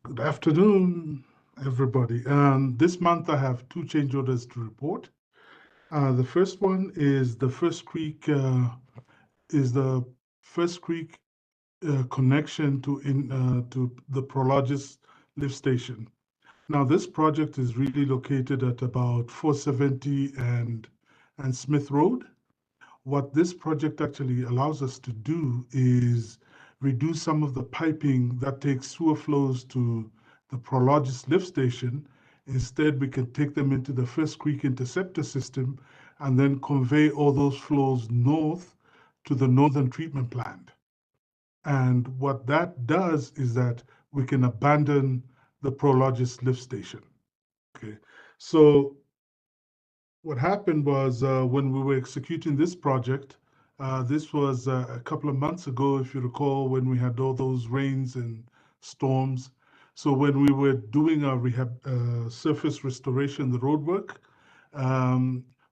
Good afternoon, everybody. This month I have two change orders to report. The first one is the First Creek connection to the Prologis lift station. Now, this project is really located at about 470 and Smith Road. What this project actually allows us to do is reduce some of the piping that takes sewer flows to the Prologis lift station. Instead, we can take them into the First Creek interceptor system and then convey all those flows north to the northern treatment plant. And what that does is that we can abandon the Prologis lift station. Okay, so what happened was when we were executing this project, this was a couple of months ago, if you recall, when we had all those rains and storms. So when we were doing our surface restoration, the road work,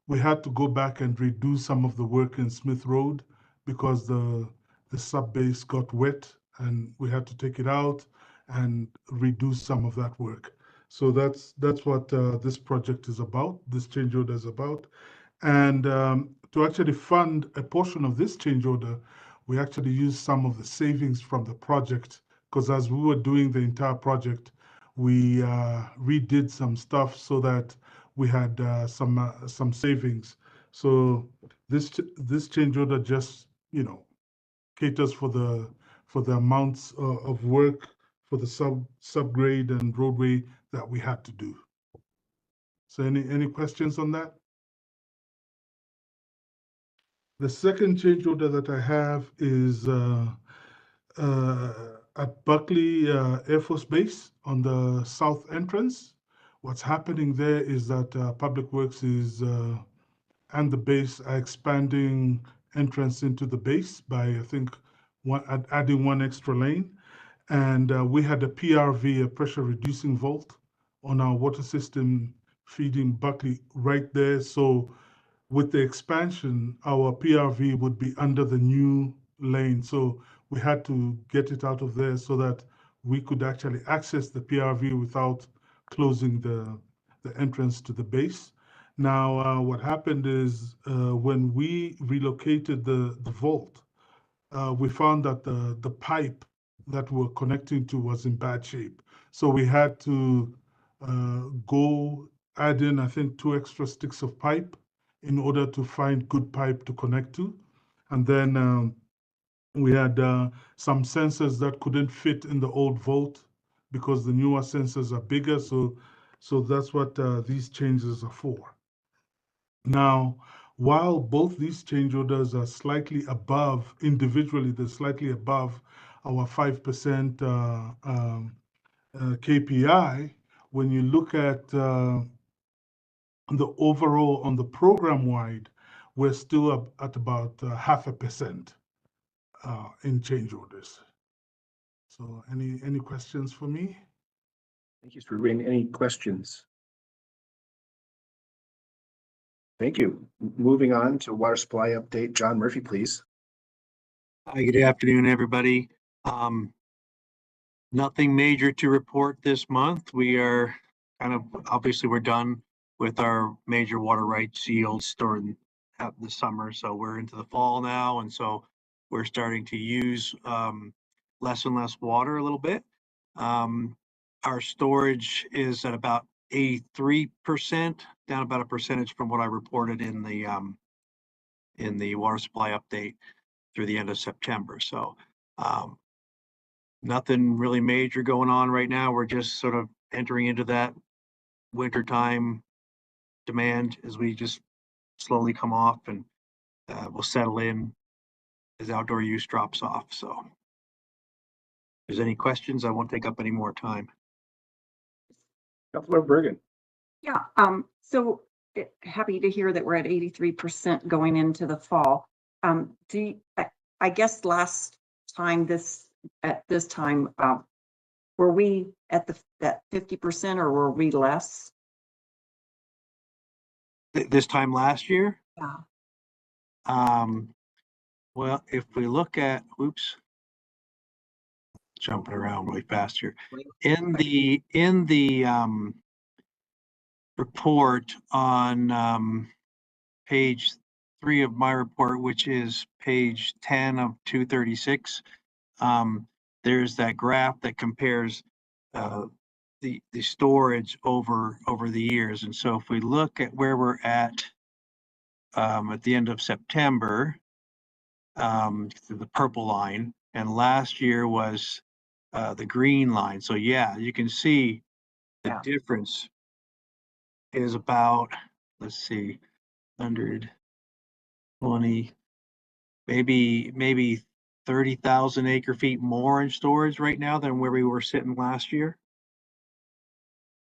we had to go back and redo some of the work in Smith Road because the sub base got wet and we had to take it out and redo some of that work. So that's what this project is about, this change order is about. And to actually fund a portion of this change order, we actually used some of the savings from the project, because as we were doing the entire project, we redid some stuff so that we had some savings. So this change order just, caters for the amounts of work for the subgrade and roadway that we had to do. So any questions on that? The second change order that I have is at Buckley Air Force Base on the south entrance. What's happening there is that Public Works and the base are expanding entrance into the base by, I think, adding one extra lane. And we had a PRV, a pressure reducing vault, on our water system feeding Buckley right there. So with the expansion, our PRV would be under the new lane. So we had to get it out of there so that we could actually access the PRV without closing the entrance to the base. Now, what happened is when we relocated the vault, we found that the pipe that we're connecting to was in bad shape. So we had to go add in, I think, 2 extra sticks of pipe in order to find good pipe to connect to. And then we had some sensors that couldn't fit in the old vault because the newer sensors are bigger. So that's what these changes are for. Now, while both these change orders are slightly above, individually, they're slightly above our 5% KPI, when you look at the overall on the program wide, we're still at about 0.5% in change orders. So any questions for me? Thank you, Mr. Rubin. Any questions? Thank you. Moving on to water supply update. John Murphy, please. Hi, good afternoon, everybody. Nothing major to report this month. We are obviously we're done with our major water rights yields during the summer. So we're into the fall now. And so we're starting to use less and less water a little bit. Our storage is at about 83%, down about a percentage from what I reported in the water supply update through the end of September. So nothing really major going on right now. We're just sort of entering into that wintertime demand as we just slowly come off, and we'll settle in as outdoor use drops off. So if there's any questions, I won't take up any more time. Councilor Bergan. Yeah, so happy to hear that we're at 83% going into the fall. I guess last time at this time, were we at that 50% or were we less? This time last year? Yeah. Well, if we look at, jumping around really fast here. In the report on page 3 of my report, which is page 10 of 236, there's that graph that compares the storage over the years. And so if we look at where we're at the end of September, the purple line, and last year was the green line. So yeah, you can see the difference is about, let's see, 120, maybe 30,000 acre feet more in storage right now than where we were sitting last year.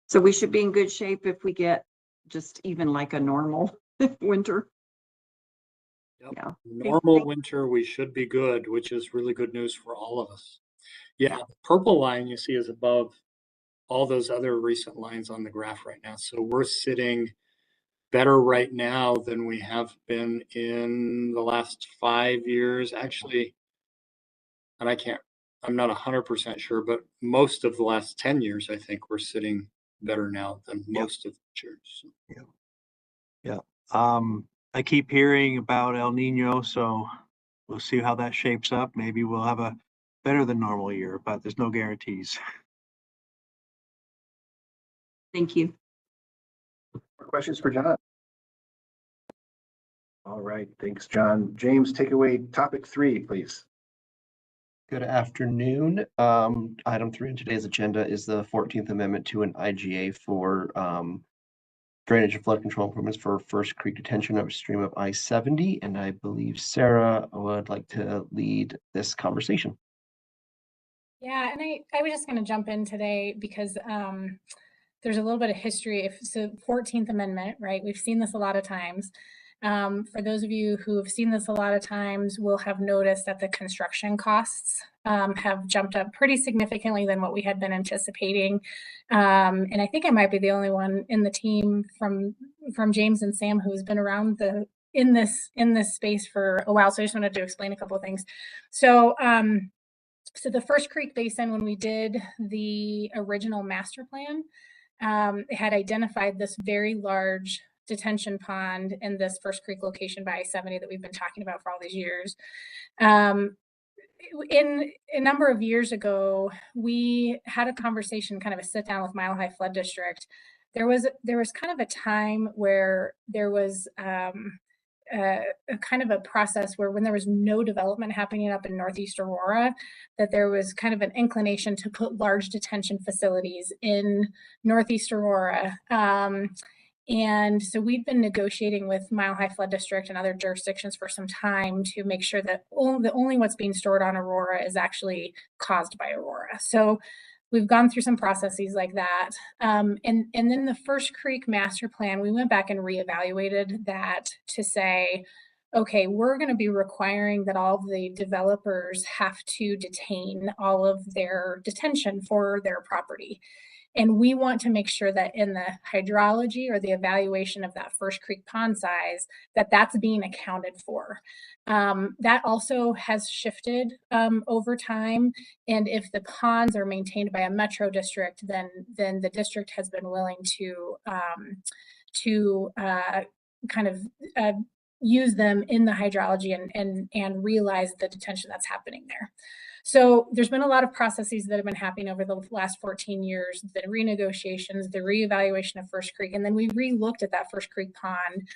So we should be in good shape if we get just even like a normal winter. Yep. Yeah. Normal winter, we should be good, which is really good news for all of us. Yeah, the purple line you see is above all those other recent lines on the graph right now. So we're sitting better right now than we have been in the last 5 years. Actually, and I'm not 100% sure, but most of the last 10 years, I think we're sitting better now than most of the years. Yeah. I keep hearing about El Nino, so we'll see how that shapes up. Maybe we'll have a better than normal year, but there's no guarantees. Thank you. More questions for John? All right, thanks, John. James, take away topic 3, please. Good afternoon. Item 3 on today's agenda is the 14th Amendment to an IGA for drainage and flood control improvements for First Creek detention upstream of I-70. And I believe Sarah would like to lead this conversation. Yeah, and I was just going to jump in today because there's a little bit of history. So 14th Amendment, right? We've seen this a lot of times. For those of you who have seen this a lot of times, will have noticed that the construction costs have jumped up pretty significantly than what we had been anticipating. And I think I might be the only one in the team from James and Sam who's been around in this space for a while. So I just wanted to explain a couple of things. So the First Creek Basin, when we did the original master plan, it had identified this very large detention pond in this First Creek location by I-70 that we've been talking about for all these years. In a number of years ago, we had a conversation, kind of a sit down with Mile High Flood District. There was kind of a time where there was a kind of a process where when there was no development happening up in Northeast Aurora, that there was kind of an inclination to put large detention facilities in Northeast Aurora. And so we've been negotiating with Mile High Flood District and other jurisdictions for some time to make sure that only what's being stored on Aurora is actually caused by Aurora. So we've gone through some processes like that. And then the First Creek master plan, we went back and reevaluated that to say, okay, we're going to be requiring that all the developers have to detain all of their detention for their property. And we want to make sure that in the hydrology or the evaluation of that First Creek pond size, that's being accounted for. That also has shifted over time. And if the ponds are maintained by a metro district, then the district has been willing to kind of use them in the hydrology and realize the detention that's happening there. So there's been a lot of processes that have been happening over the last 14 years, the renegotiations, the reevaluation of First Creek, and then we re-looked at that First Creek pond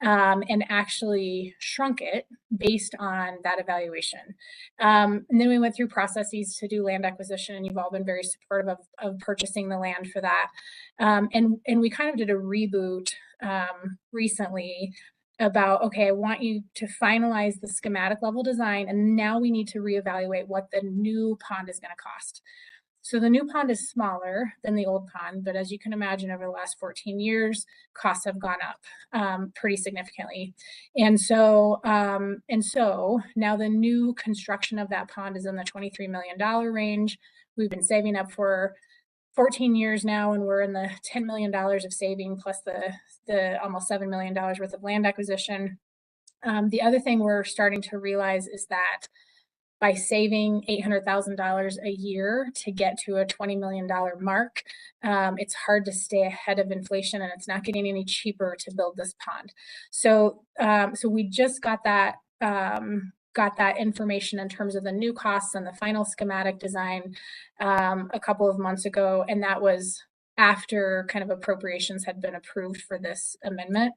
and actually shrunk it based on that evaluation. And then we went through processes to do land acquisition, and you've all been very supportive of purchasing the land for that. And we kind of did a reboot recently about, okay, I want you to finalize the schematic level design, and now we need to reevaluate what the new pond is going to cost. So the new pond is smaller than the old pond, but as you can imagine, over the last 14 years, costs have gone up pretty significantly. And so now the new construction of that pond is in the $23 million range. We've been saving up for 14 years now, and we're in the $10 million of saving plus the almost $7 million worth of land acquisition. The other thing we're starting to realize is that by saving $800,000 a year to get to a $20 million mark, it's hard to stay ahead of inflation, and it's not getting any cheaper to build this pond. So, so we just got that information in terms of the new costs and the final schematic design a couple of months ago, and that was after kind of appropriations had been approved for this amendment.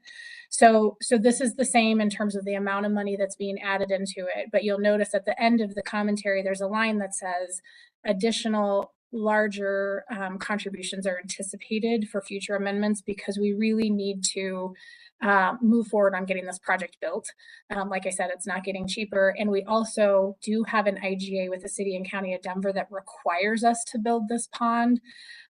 So this is the same in terms of the amount of money that's being added into it, but you'll notice at the end of the commentary, there's a line that says additional larger contributions are anticipated for future amendments, because we really need to move forward on getting this project built. Like I said, it's not getting cheaper. And we also do have an IGA with the city and county of Denver that requires us to build this pond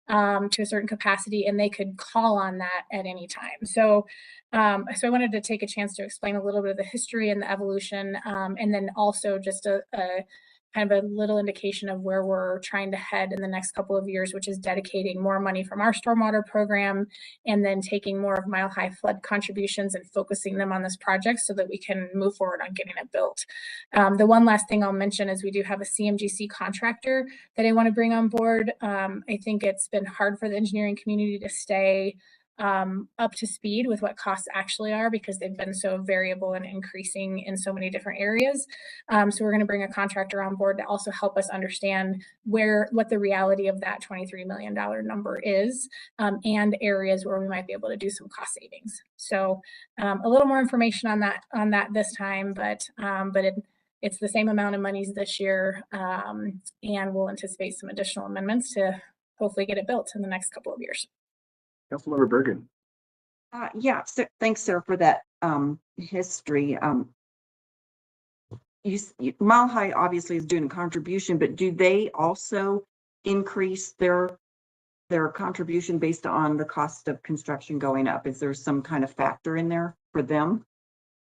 to a certain capacity, and they could call on that at any time. So I wanted to take a chance to explain a little bit of the history and the evolution, and then also just a kind of a little indication of where we're trying to head in the next couple of years, which is dedicating more money from our stormwater program and then taking more of Mile High flood contributions and focusing them on this project so that we can move forward on getting it built. The one last thing I'll mention is we do have a CMGC contractor that I want to bring on board. I think it's been hard for the engineering community to stay up to speed with what costs actually are, because they've been so variable and increasing in so many different areas. So we're going to bring a contractor on board to also help us understand what the reality of that $23 million number is, and areas where we might be able to do some cost savings. So a little more information on that this time, but it's the same amount of monies this year, and we'll anticipate some additional amendments to hopefully get it built in the next couple of years. Councilmember Bergan. Yeah, so thanks, Sarah, for that history. Mile High obviously is doing a contribution, but do they also increase their contribution based on the cost of construction going up? Is there some kind of factor in there for them?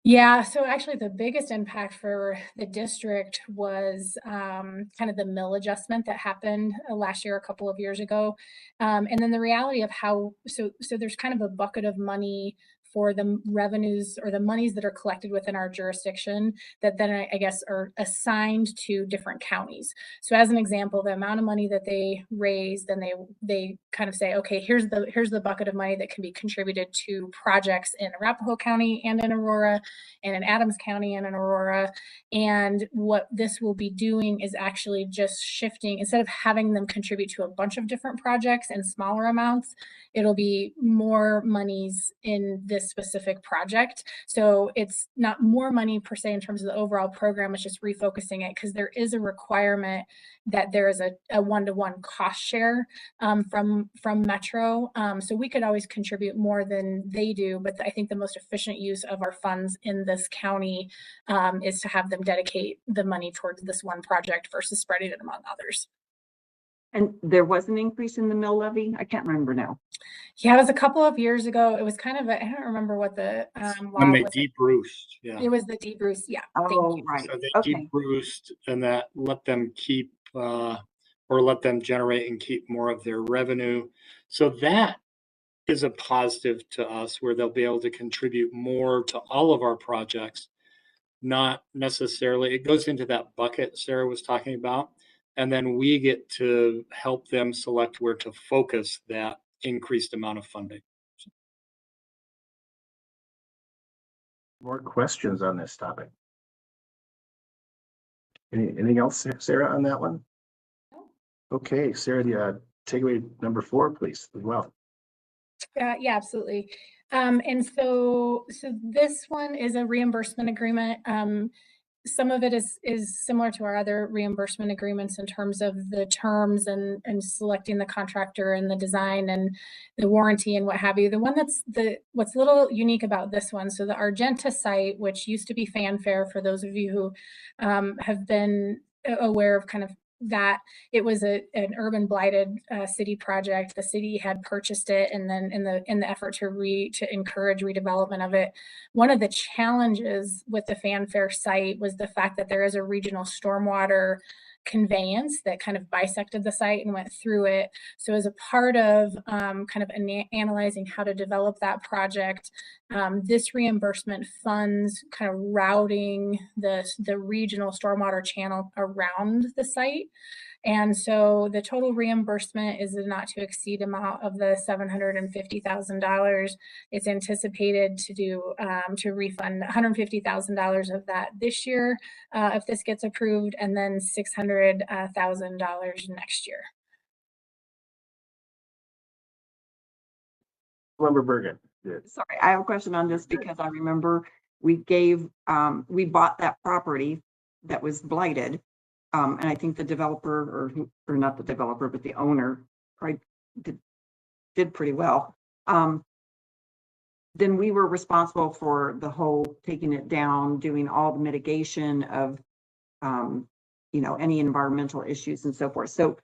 Yeah, so actually the biggest impact for the district was kind of the mill adjustment that happened last year, a couple of years ago. And then the reality of how, so there's kind of a bucket of money for the revenues or the monies that are collected within our jurisdiction that then I guess are assigned to different counties. So as an example, the amount of money that they raise, then they kind of say, okay, here's the bucket of money that can be contributed to projects in Arapahoe County and in Aurora, and in Adams County and in Aurora. And what this will be doing is actually just shifting, instead of having them contribute to a bunch of different projects in smaller amounts, it'll be more monies in this specific project. So it's not more money per se in terms of the overall program, it's just refocusing it, because there is a requirement that there is a one-to-one cost share from Metro. So we could always contribute more than they do, but I think the most efficient use of our funds in this county is to have them dedicate the money towards this one project versus spreading it among others. And there was an increase in the mill levy? I can't remember now. Yeah, it was a couple of years ago. It was kind of I don't remember what the When they was. de-bruised, yeah. It was the de-bruce, yeah. Oh, right. So they Okay. de-bruised, and that let them keep or let them generate and keep more of their revenue. So that is a positive to us, where they'll be able to contribute more to all of our projects. Not necessarily, it goes into that bucket Sarah was talking about, and then we get to help them select where to focus that increased amount of funding. More questions on this topic? Anything else, Sarah, on that one? No. Okay, Sarah, the takeaway number 4, please, as well. Yeah, absolutely. And so this one is a reimbursement agreement. Some of it is similar to our other reimbursement agreements in terms of the terms and selecting the contractor and the design and the warranty and what have you. The one what's a little unique about this one, so the Argenta site, which used to be Fanfare, for those of you who have been aware of kind of that, it was an urban blighted city project. The city had purchased it, and then in the effort to encourage redevelopment of it, one of the challenges with the Fanfare site was the fact that there is a regional stormwater conveyance that kind of bisected the site and went through it. So as a part of kind of analyzing how to develop that project, this reimbursement funds kind of routing the regional stormwater channel around the site. And so the total reimbursement is a not to exceed amount of the $750,000. It's anticipated to refund $150,000 of that this year if this gets approved, and then $600,000 next year. Member Bergan. Sorry, I have a question on this because I remember we bought that property that was blighted. And I think the developer or not the developer, but the owner probably did pretty well. Then we were responsible for the whole taking it down, doing all the mitigation of, any environmental issues and so forth. So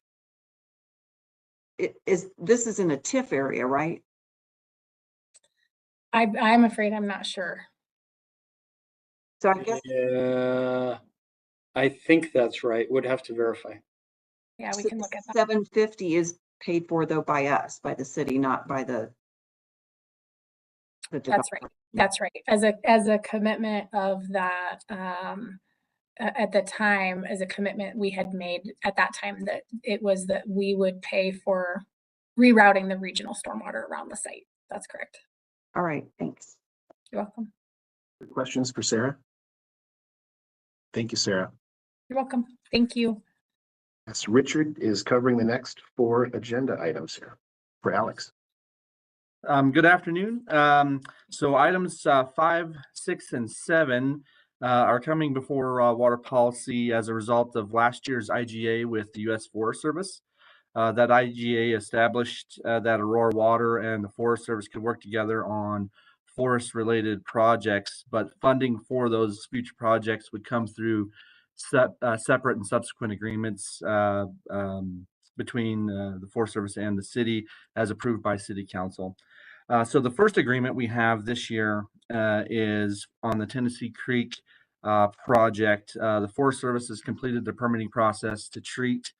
this is in a TIF area, right? I'm afraid I'm not sure. So I guess. Yeah, I think that's right. Would have to verify. Yeah, we can look at that. 750 is paid for though by us, by the city, not by the That's right. That's right. As a commitment of that, at the time, as a commitment we had made at that time, that it was that we would pay for rerouting the regional stormwater around the site. That's correct. All right, thanks. You're welcome. Questions for Sarah? Thank you, Sarah. You're welcome. Thank you. Yes, Richard is covering the next 4 agenda items here for Alex. Good afternoon. So items 5, 6, and 7 are coming before water policy as a result of last year's IGA with the U.S. Forest Service. That IGA established that Aurora Water and the Forest Service could work together on forest-related projects, but funding for those future projects would come through separate and subsequent agreements between the Forest Service and the city as approved by City Council. So the first agreement we have this year is on the Tennessee Creek project. The Forest Service has completed the permitting process to treat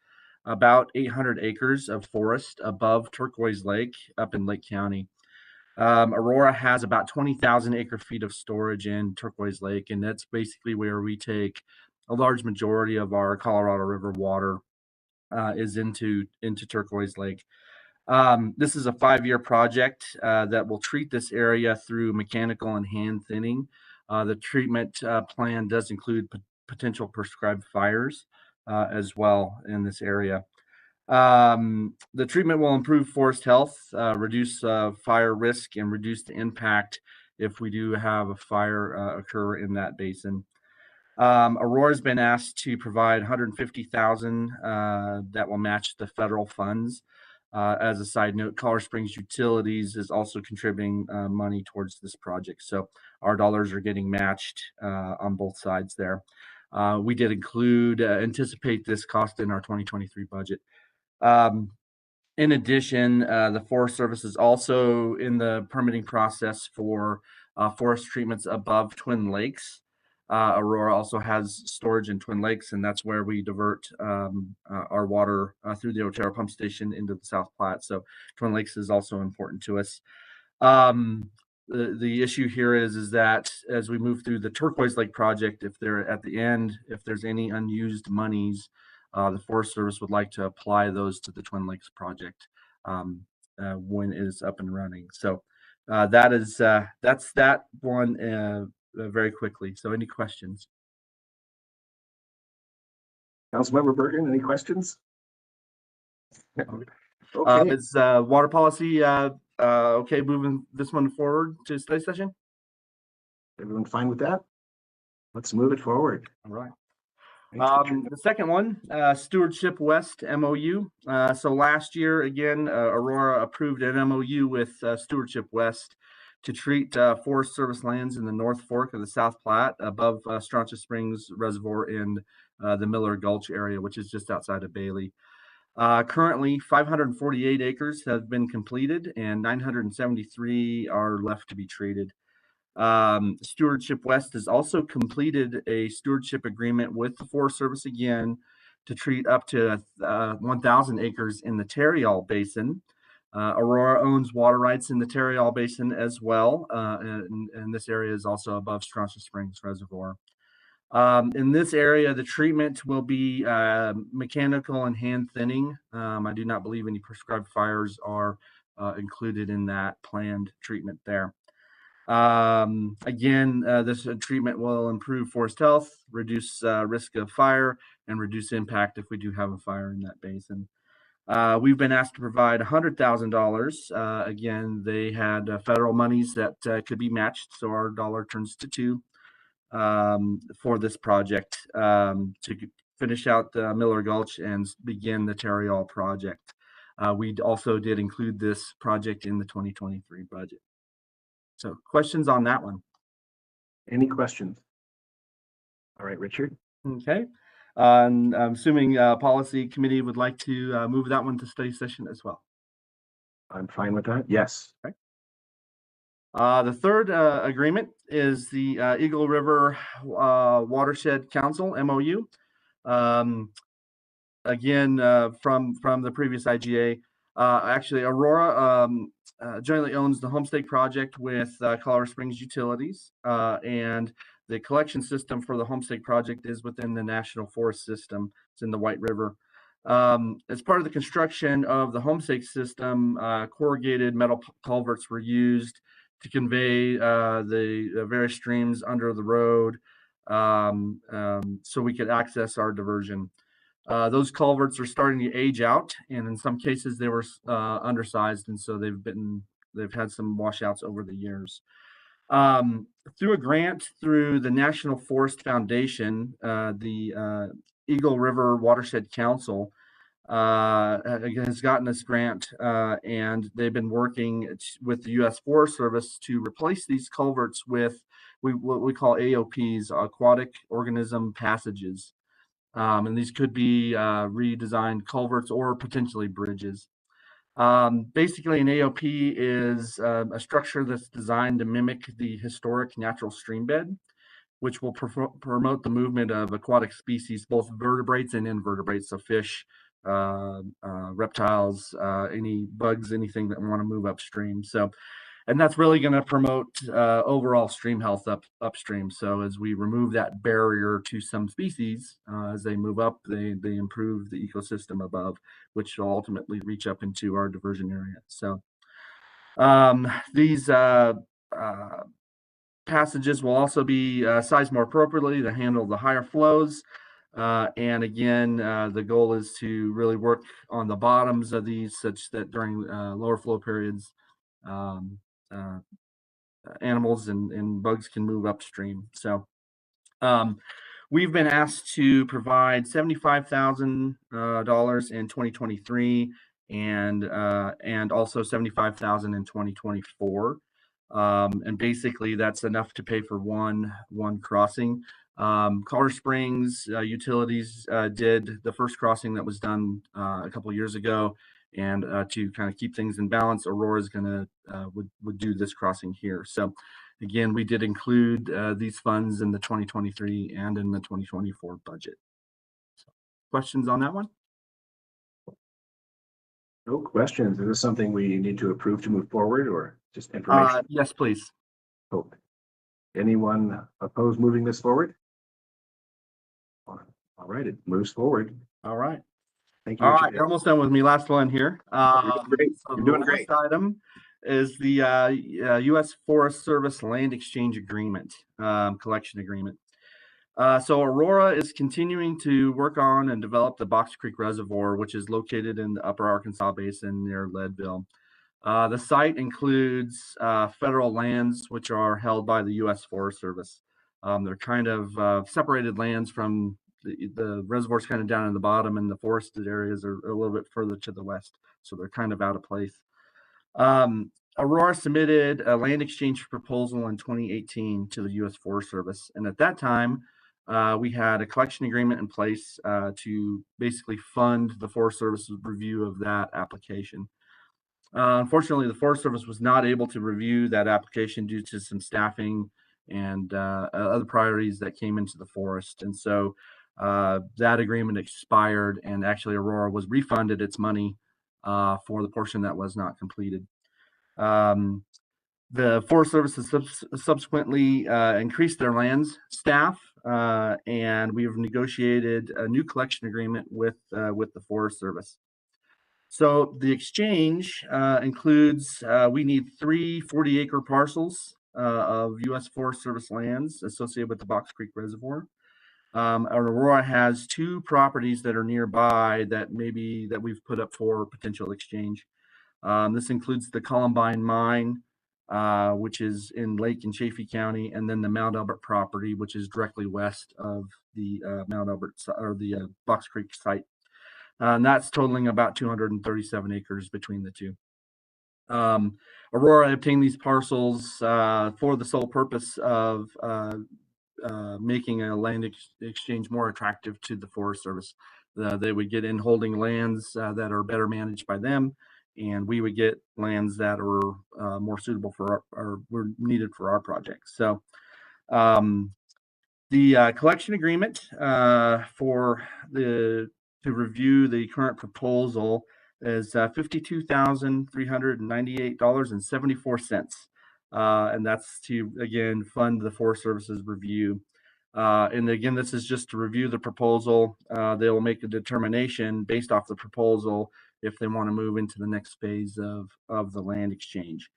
about 800 acres of forest above Turquoise Lake up in Lake County. Aurora has about 20,000 acre-feet of storage in Turquoise Lake, and that's basically where we take a large majority of our Colorado River water is into Turquoise Lake. This is a 5-year project that will treat this area through mechanical and hand thinning. The treatment plan does include potential prescribed fires as well in this area. The treatment will improve forest health, reduce fire risk, and reduce the impact if we do have a fire occur in that basin. Aurora's been asked to provide $150,000 that will match the federal funds. As a side note, Colorado Springs Utilities is also contributing money towards this project. So our dollars are getting matched on both sides there. We did anticipate this cost in our 2023 budget. In addition, the Forest Service is also in the permitting process for forest treatments above Twin Lakes. Aurora also has storage in Twin Lakes, and that's where we divert our water through the Otero pump station into the South Platte. So Twin Lakes is also important to us. The issue here is that as we move through the Turquoise Lake project, if there's any unused monies, the Forest Service would like to apply those to the Twin Lakes project when it is up and running. So that's that one very quickly. So any questions? Councilmember Bergan, any questions? Okay. Is water policy okay moving this one forward to study session? Everyone fine with that? Let's move it forward. All right. Thanks, Richard. The second one, Stewardship West MOU. So last year, again, Aurora approved an MOU with Stewardship West to treat Forest Service lands in the North Fork of the South Platte above Strontia Springs Reservoir in the Miller Gulch area, which is just outside of Bailey. Currently, 548 acres have been completed and 973 are left to be treated. Stewardship West has also completed a stewardship agreement with the Forest Service again to treat up to 1,000 acres in the Tarryall Basin. Aurora owns water rights in the Tarryall Basin as well, and this area is also above Strontia Springs Reservoir. In this area, the treatment will be mechanical and hand thinning. I do not believe any prescribed fires are included in that planned treatment there. Again, this treatment will improve forest health, reduce risk of fire, and reduce impact if we do have a fire in that basin. We've been asked to provide $100,000. Again, they had federal monies that could be matched, so our dollar turns to two for this project to finish out Miller Gulch and begin the Tarryall project. We also did include this project in the 2023 budget. So questions on that one? Any questions? All right, Richard. Okay. I'm assuming policy committee would like to move that one to study session as well. I'm fine with that. Yes. Okay. The third agreement is the Eagle River Watershed Council, MOU. Again, from the previous IGA, actually Aurora jointly owns the Homestake project with Colorado Springs Utilities, and the collection system for the Homestake project is within the National Forest System. It's in the White River. As part of the construction of the Homestake system, corrugated metal culverts were used to convey the various streams under the road so we could access our diversion. Those culverts are starting to age out, and in some cases they were undersized, and so they've had some washouts over the years. Through a grant through the National Forest Foundation, the Eagle River Watershed Council has gotten this grant, and they've been working with the U.S. Forest Service to replace these culverts with what we call AOPs, aquatic organism passages. And these could be redesigned culverts or potentially bridges. Basically, an AOP is a structure that's designed to mimic the historic natural stream bed, which will promote the movement of aquatic species, both vertebrates and invertebrates, so fish, reptiles, any bugs, anything that want to move upstream. So, and that's really going to promote overall stream health upstream. So as we remove that barrier to some species, as they move up, they improve the ecosystem above, which will ultimately reach up into our diversion area. So these passages will also be sized more appropriately to handle the higher flows. And again, the goal is to really work on the bottoms of these such that during lower flow periods, animals and bugs can move upstream. So we've been asked to provide $75,000 in 2023 and also $75,000 in 2024. And basically that's enough to pay for one crossing. Colorado Springs Utilities did the first crossing that was done a couple years ago, and to kind of keep things in balance, Aurora is going to would do this crossing here. So again, we did include these funds in the 2023 and in the 2024 budget. So, questions on that one? No questions. Is this something we need to approve to move forward, or just information? Yes, please. Oh. Anyone oppose moving this forward? All right, it moves forward. All right. Thank you. All right, you're almost done with me. Last one here. Great. So You're doing the great. last item is the U.S. Forest Service Land Exchange Agreement, collection agreement. So Aurora is continuing to work on and develop the Box Creek Reservoir, which is located in the Upper Arkansas Basin near Leadville. The site includes federal lands, which are held by the U.S. Forest Service. They're kind of separated lands from the reservoir's kind of down in the bottom, and the forested areas are a little bit further to the west. So they're kind of out of place. Aurora submitted a land exchange proposal in 2018 to the U.S. Forest Service. And at that time, we had a collection agreement in place to basically fund the Forest Service's review of that application. Unfortunately, the Forest Service was not able to review that application due to some staffing and other priorities that came into the forest. And so That agreement expired, and actually Aurora was refunded its money for the portion that was not completed. The Forest Service has subsequently increased their lands staff, and we have negotiated a new collection agreement with the Forest Service. So the exchange includes, we need 3 40-acre parcels of U.S. Forest Service lands associated with the Box Creek Reservoir. Aurora has 2 properties that are nearby that we've put up for potential exchange. This includes the Columbine Mine, which is in Lake and Chaffee County, and then the Mount Albert property, which is directly west of the Mount Albert or the Box Creek site. And that's totaling about 237 acres between the 2. Aurora obtained these parcels for the sole purpose of making a land exchange more attractive to the Forest Service. They would get in holding lands that are better managed by them, and we would get lands that are more suitable for or were needed for our projects. So the collection agreement to review the current proposal is $52,398.74. And that's to, again, fund the Forest Service's review. And again, this is just to review the proposal. They will make a determination based off the proposal if they want to move into the next phase of the land exchange.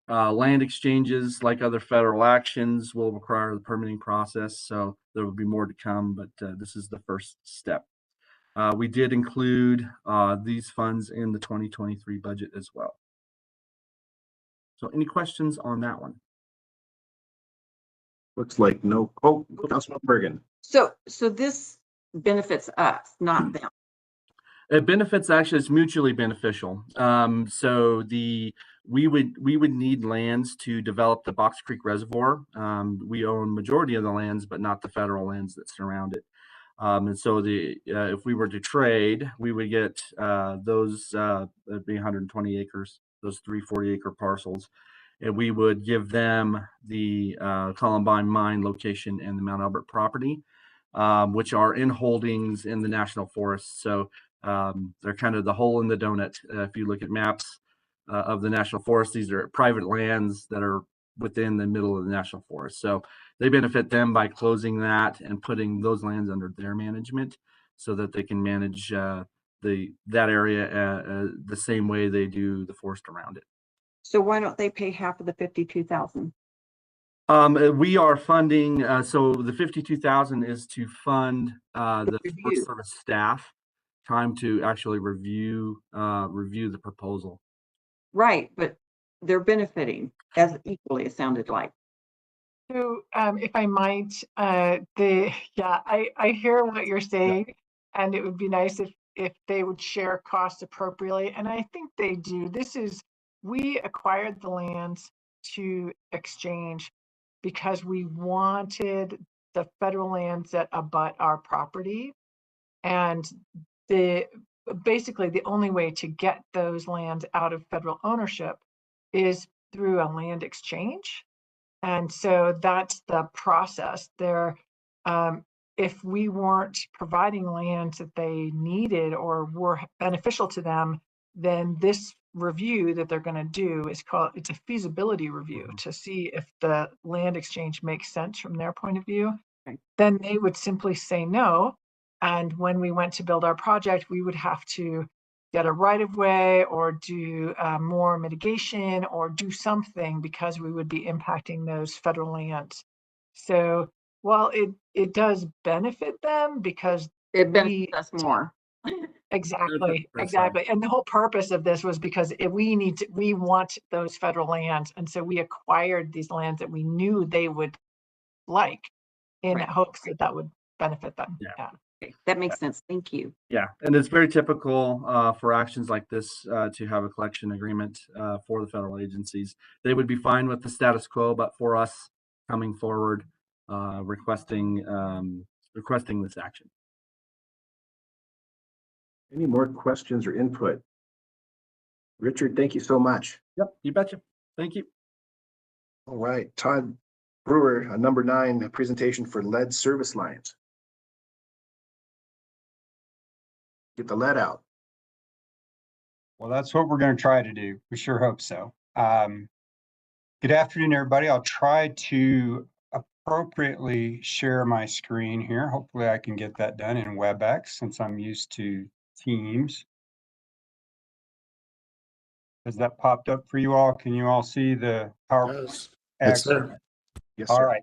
Land exchanges, like other federal actions, will require the permitting process, so there will be more to come, but this is the first step. We did include these funds in the 2023 budget as well. So any questions on that one? Looks like no. Oh, Councilman Bergan. So this benefits us, not them. It benefits, actually, it's mutually beneficial. So we would need lands to develop the Box Creek Reservoir. We own majority of the lands, but not the federal lands that surround it. And so if we were to trade, we would get those that'd be 120 acres, those 3 40-acre parcels, and we would give them the Columbine Mine location and the Mount Albert property, which are in holdings in the National Forest. So they're kind of the hole in the donut. If you look at maps of the National Forest, these are private lands that are within the middle of the National Forest. So they benefit them by closing that and putting those lands under their management so that they can manage that area the same way they do the forest around it. So why don't they pay half of the 52,000? We are funding, so the 52,000 is to fund the Forest Service staff time to actually review the proposal. Right, but they're benefiting as equally, it sounded like. So if I might, I hear what you're saying, and it would be nice if they would share costs appropriately, and I think they do. We acquired the lands to exchange because we wanted the federal lands that abut our property, and basically the only way to get those lands out of federal ownership is through a land exchange. And so that's the process there. If we weren't providing lands that they needed or were beneficial to them, then this review that they're going to do it's a feasibility review to see if the land exchange makes sense from their point of view. Okay. Then they would simply say no. And when we went to build our project, we would have to get a right of way or do more mitigation or do something because we would be impacting those federal lands. So while it does benefit them because It benefits us more. Exactly. And the whole purpose of this was because we want those federal lands. And so we acquired these lands that we knew they would like in hopes that would benefit them. Yeah. Okay, that makes sense. Thank you. Yeah, and it's very typical for actions like this to have a collection agreement for the federal agencies. They would be fine with the status quo, but for us coming forward, requesting this action. Any more questions or input? Richard, thank you so much. Yep, you betcha. Thank you. All right, Todd Brewer, number 9, a presentation for lead service lines. get the lead out. Well, that's what we're going to try to do. We sure hope so. Good afternoon, everybody. I'll try to appropriately share my screen here. Hopefully I can get that done in WebEx since I'm used to Teams. Has that popped up for you all? Can you all see the PowerPoint? Yes. Excellent. Yes, All sir. right,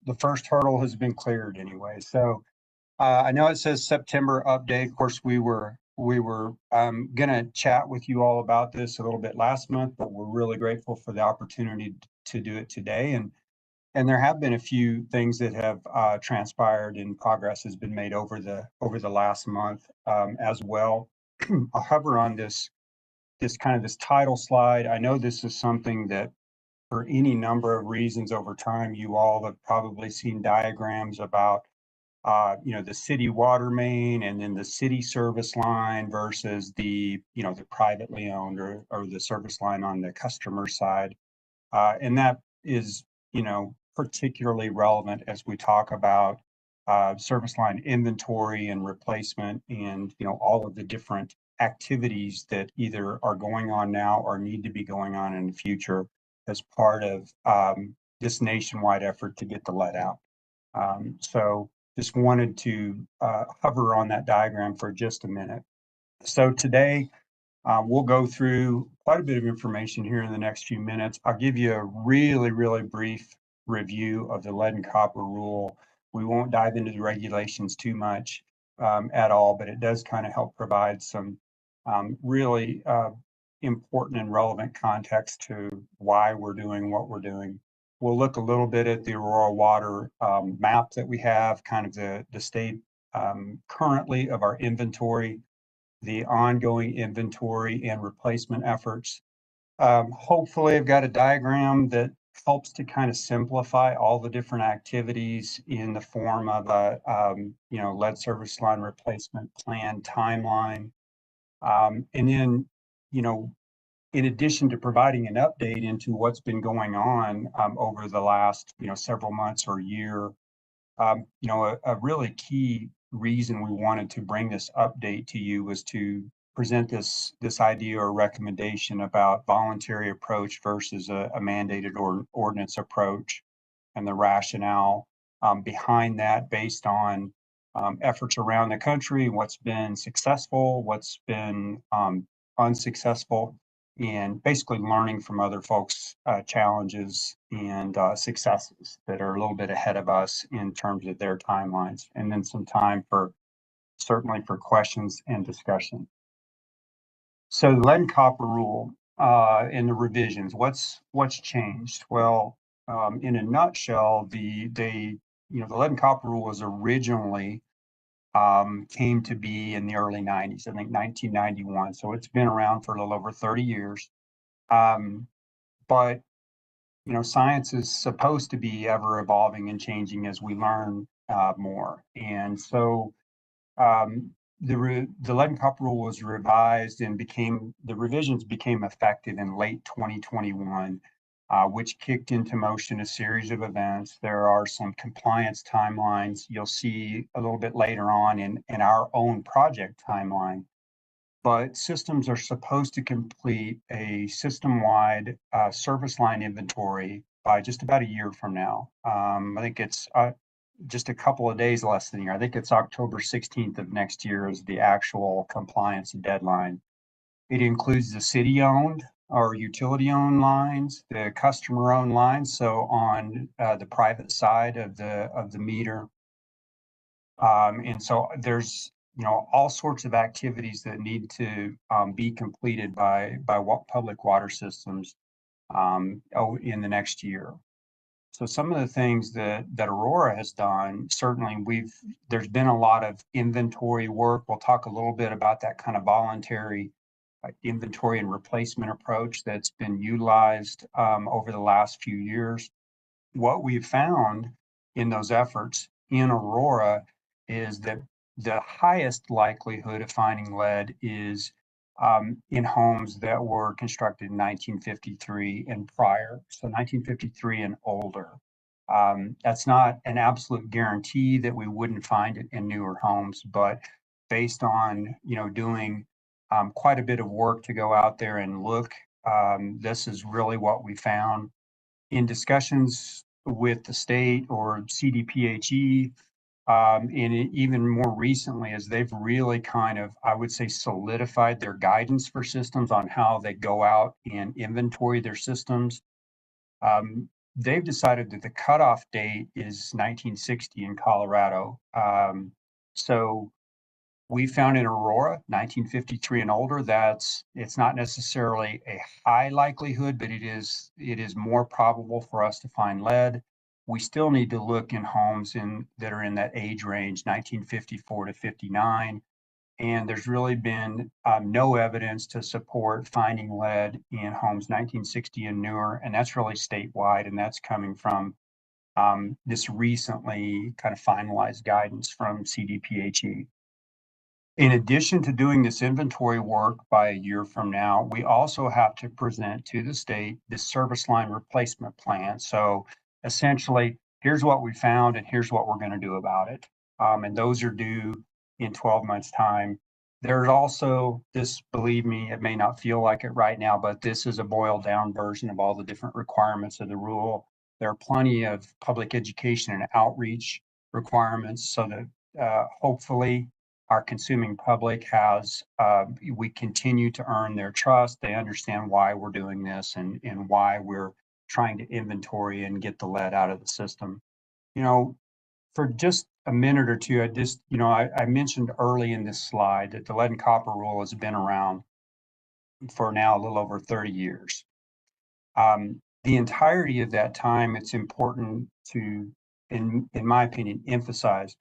the first hurdle has been cleared anyway. So I know it says September update. Of course, we were gonna chat with you all about this a little bit last month, but we're really grateful for the opportunity to do it today. And there have been a few things that have transpired and progress has been made over the last month as well. I'll hover on this title slide. I know this is something that for any number of reasons over time, you all have probably seen diagrams about the city water main and then the city service line versus the privately owned or the service line on the customer side. And that is, particularly relevant as we talk about service line inventory and replacement and, all of the different activities that either are going on now or need to be going on in the future as part of this nationwide effort to get the lead out. So just wanted to hover on that diagram for just a minute. So today, we'll go through quite a bit of information here in the next few minutes. I'll give you a really, really brief review of the lead and copper rule. We won't dive into the regulations too much at all, but it does kind of help provide some really important and relevant context to why we're doing what we're doing. We'll look a little bit at the Aurora Water map that we have, kind of the state currently of our inventory, the ongoing inventory and replacement efforts. Hopefully I've got a diagram that helps to kind of simplify all the different activities in the form of a lead service line replacement plan timeline. And then, in addition to providing an update into what's been going on over the last, several months or year, a really key reason we wanted to bring this update to you was to present this idea or recommendation about voluntary approach versus a mandated ordinance approach and the rationale behind that based on efforts around the country, what's been successful, what's been unsuccessful, and basically learning from other folks' challenges and successes that are a little bit ahead of us in terms of their timelines, and then some time certainly for questions and discussion. So the lead and copper rule and the revisions, what's changed? Well, in a nutshell, the lead and copper rule was originally came to be in the early 90s, I think 1991. So it's been around for a little over 30 years. But, science is supposed to be ever evolving and changing as we learn more. And so the lead and copper rule was revised and the revisions became effective in late 2021. Which kicked into motion a series of events. There are some compliance timelines you'll see a little bit later on in our own project timeline. But systems are supposed to complete a system-wide service line inventory by just about a year from now. I think it's just a couple of days less than a year. I think it's October 16th of next year is the actual compliance deadline. It includes the city-owned or utility-owned lines, the customer-owned lines. So on the private side of the meter, and so there's all sorts of activities that need to be completed by public water systems in the next year. So some of the things that Aurora has done, certainly there's been a lot of inventory work. We'll talk a little bit about that kind of voluntary inventory and replacement approach that's been utilized over the last few years. What we've found in those efforts in Aurora is that the highest likelihood of finding lead is in homes that were constructed in 1953 and prior, so 1953 and older. That's not an absolute guarantee that we wouldn't find it in newer homes, but based on, doing quite a bit of work to go out there and look, this is really what we found. In discussions with the state or CDPHE, and even more recently, as they've really kind of, I would say, solidified their guidance for systems on how they go out and inventory their systems. They've decided that the cutoff date is 1960 in Colorado. So we found in Aurora, 1953 and older, it's not necessarily a high likelihood, but it is more probable for us to find lead. We still need to look in homes that are in that age range, 1954 to 59. And there's really been no evidence to support finding lead in homes 1960 and newer. And that's really statewide. And that's coming from this recently kind of finalized guidance from CDPHE. In addition to doing this inventory work by a year from now, we also have to present to the state this service line replacement plan. So essentially, here's what we found and here's what we're going to do about it. And those are due in 12 months' time. There's also this, believe me, it may not feel like it right now, but this is a boiled down version of all the different requirements of the rule. There are plenty of public education and outreach requirements so that hopefully our consuming public has, we continue to earn their trust. They understand why we're doing this and why we're trying to inventory and get the lead out of the system. For just a minute or two, I mentioned early in this slide that the lead and copper rule has been around for now a little over 30 years. The entirety of that time, it's important to, in my opinion, emphasize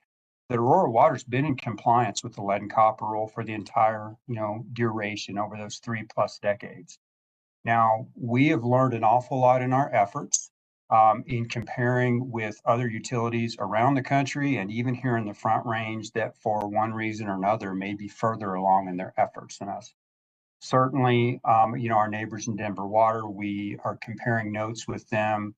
that Aurora Water's been in compliance with the lead and copper rule for the entire, duration over those 3+ decades. Now, we have learned an awful lot in our efforts in comparing with other utilities around the country and even here in the Front Range that for one reason or another may be further along in their efforts than us. Certainly, our neighbors in Denver Water, we are comparing notes with them.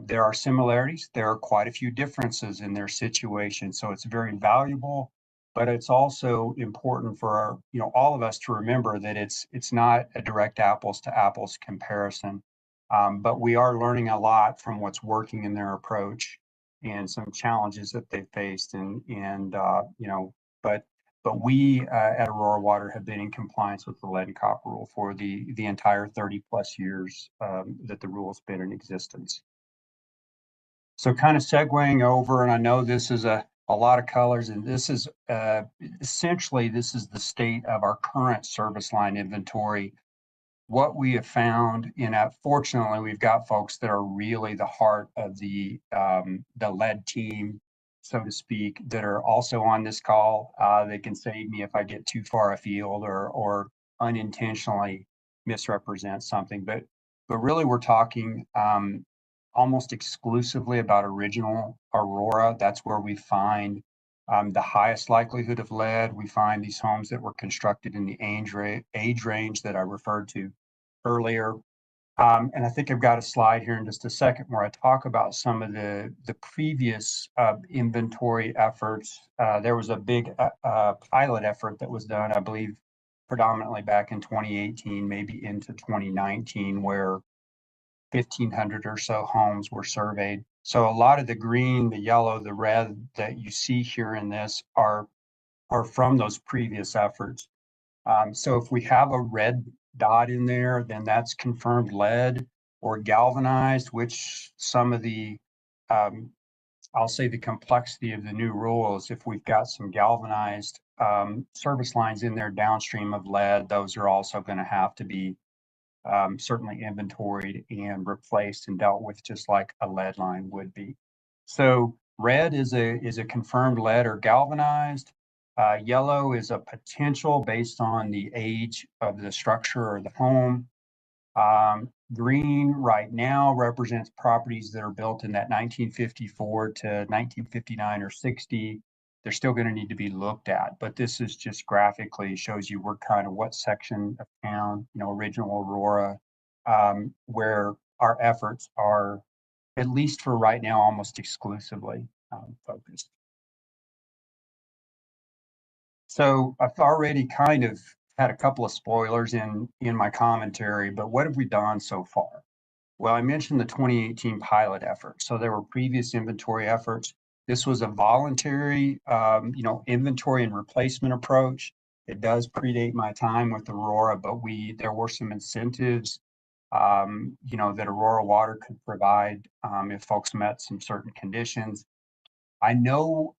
There are similarities. There are quite a few differences in their situation. So it's very valuable, but it's also important for all of us to remember that it's not a direct apples to apples comparison. But we are learning a lot from what's working in their approach and some challenges that they faced. But we at Aurora Water have been in compliance with the lead and copper rule for the entire 30+ years that the rule has been in existence. So kind of segueing over, and I know this is a lot of colors, and this is essentially, this is the state of our current service line inventory. What we have found, fortunately, we've got folks that are really the heart of the lead team, so to speak, that are also on this call. They can save me if I get too far afield or unintentionally misrepresent something. But really, we're talking almost exclusively about original Aurora. That's where we find the highest likelihood of lead. We find these homes that were constructed in the age range that I referred to earlier. And I think I've got a slide here in just a second where I talk about some of the previous inventory efforts. There was a big pilot effort that was done, I believe, predominantly back in 2018, maybe into 2019, where 1,500 or so homes were surveyed. So a lot of the green, the yellow, the red that you see here in this are from those previous efforts. So if we have a red dot in there, then that's confirmed lead or galvanized, which some of the, I'll say the complexity of the new rules, if we've got some galvanized service lines in there downstream of lead, those are also going to have to be certainly inventoried and replaced and dealt with just like a lead line would be. So red is a confirmed lead or galvanized. Yellow is a potential based on the age of the structure or the home. Green right now represents properties that are built in that 1954 to 1959 or 60. They're still going to need to be looked at, but this is just graphically shows you what section of town, original Aurora, where our efforts are, at least for right now, almost exclusively focused. So I've already kind of had a couple of spoilers in my commentary, but what have we done so far? Well, I mentioned the 2018 pilot effort. So there were previous inventory efforts. This was a voluntary, inventory and replacement approach. It does predate my time with Aurora, but there were some incentives, that Aurora Water could provide if folks met some certain conditions. I know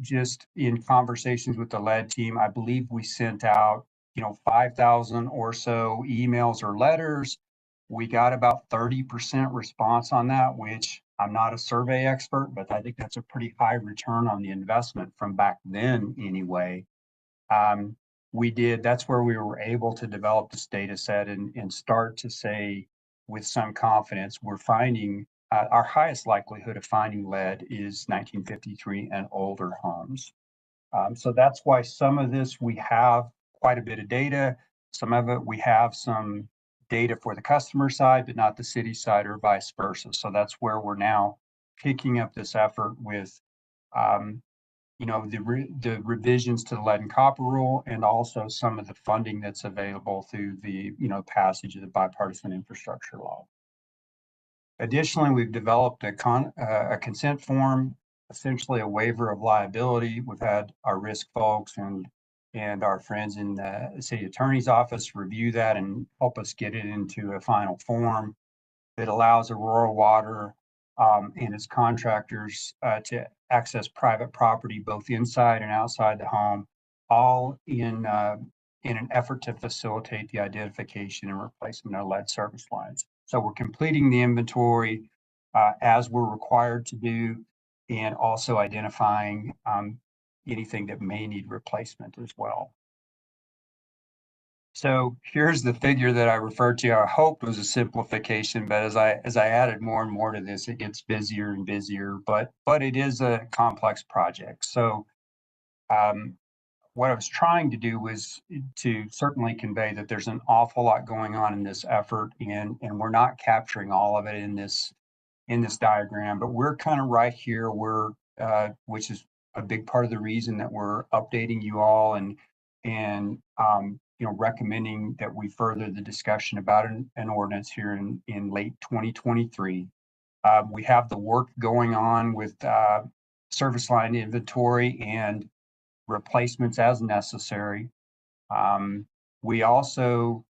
just in conversations with the lead team, I believe we sent out, 5,000 or so emails or letters. We got about 30% response on that, which I'm not a survey expert, but I think that's a pretty high return on the investment from back then anyway. Um, that's where we were able to develop this data set and start to say with some confidence, we're finding our highest likelihood of finding lead is 1953 and older homes. So that's why some of this we have quite a bit of data. Some of it we have some data for the customer side, but not the city side or vice versa. So that's where we're now picking up this effort with the revisions to the lead and copper rule, and also some of the funding that's available through the, passage of the bipartisan infrastructure law. Additionally, we've developed a consent form, essentially a waiver of liability. We've had our risk folks and our friends in the city attorney's office review that and help us get it into a final form that allows Aurora Water and its contractors to access private property both inside and outside the home, all in an effort to facilitate the identification and replacement of lead service lines. So we're completing the inventory as we're required to do, and also identifying anything that may need replacement as well. So here's the figure that I referred to. I hoped was a simplification, but as I added more and more to this, it gets busier and busier. But it is a complex project. So what I was trying to do was to certainly convey that there's an awful lot going on in this effort, and we're not capturing all of it in this diagram. But we're kind of right here. Which is a big part of the reason that we're updating you all and recommending that we further the discussion about an ordinance here in late 2023. We have the work going on with service line inventory and replacements as necessary. We also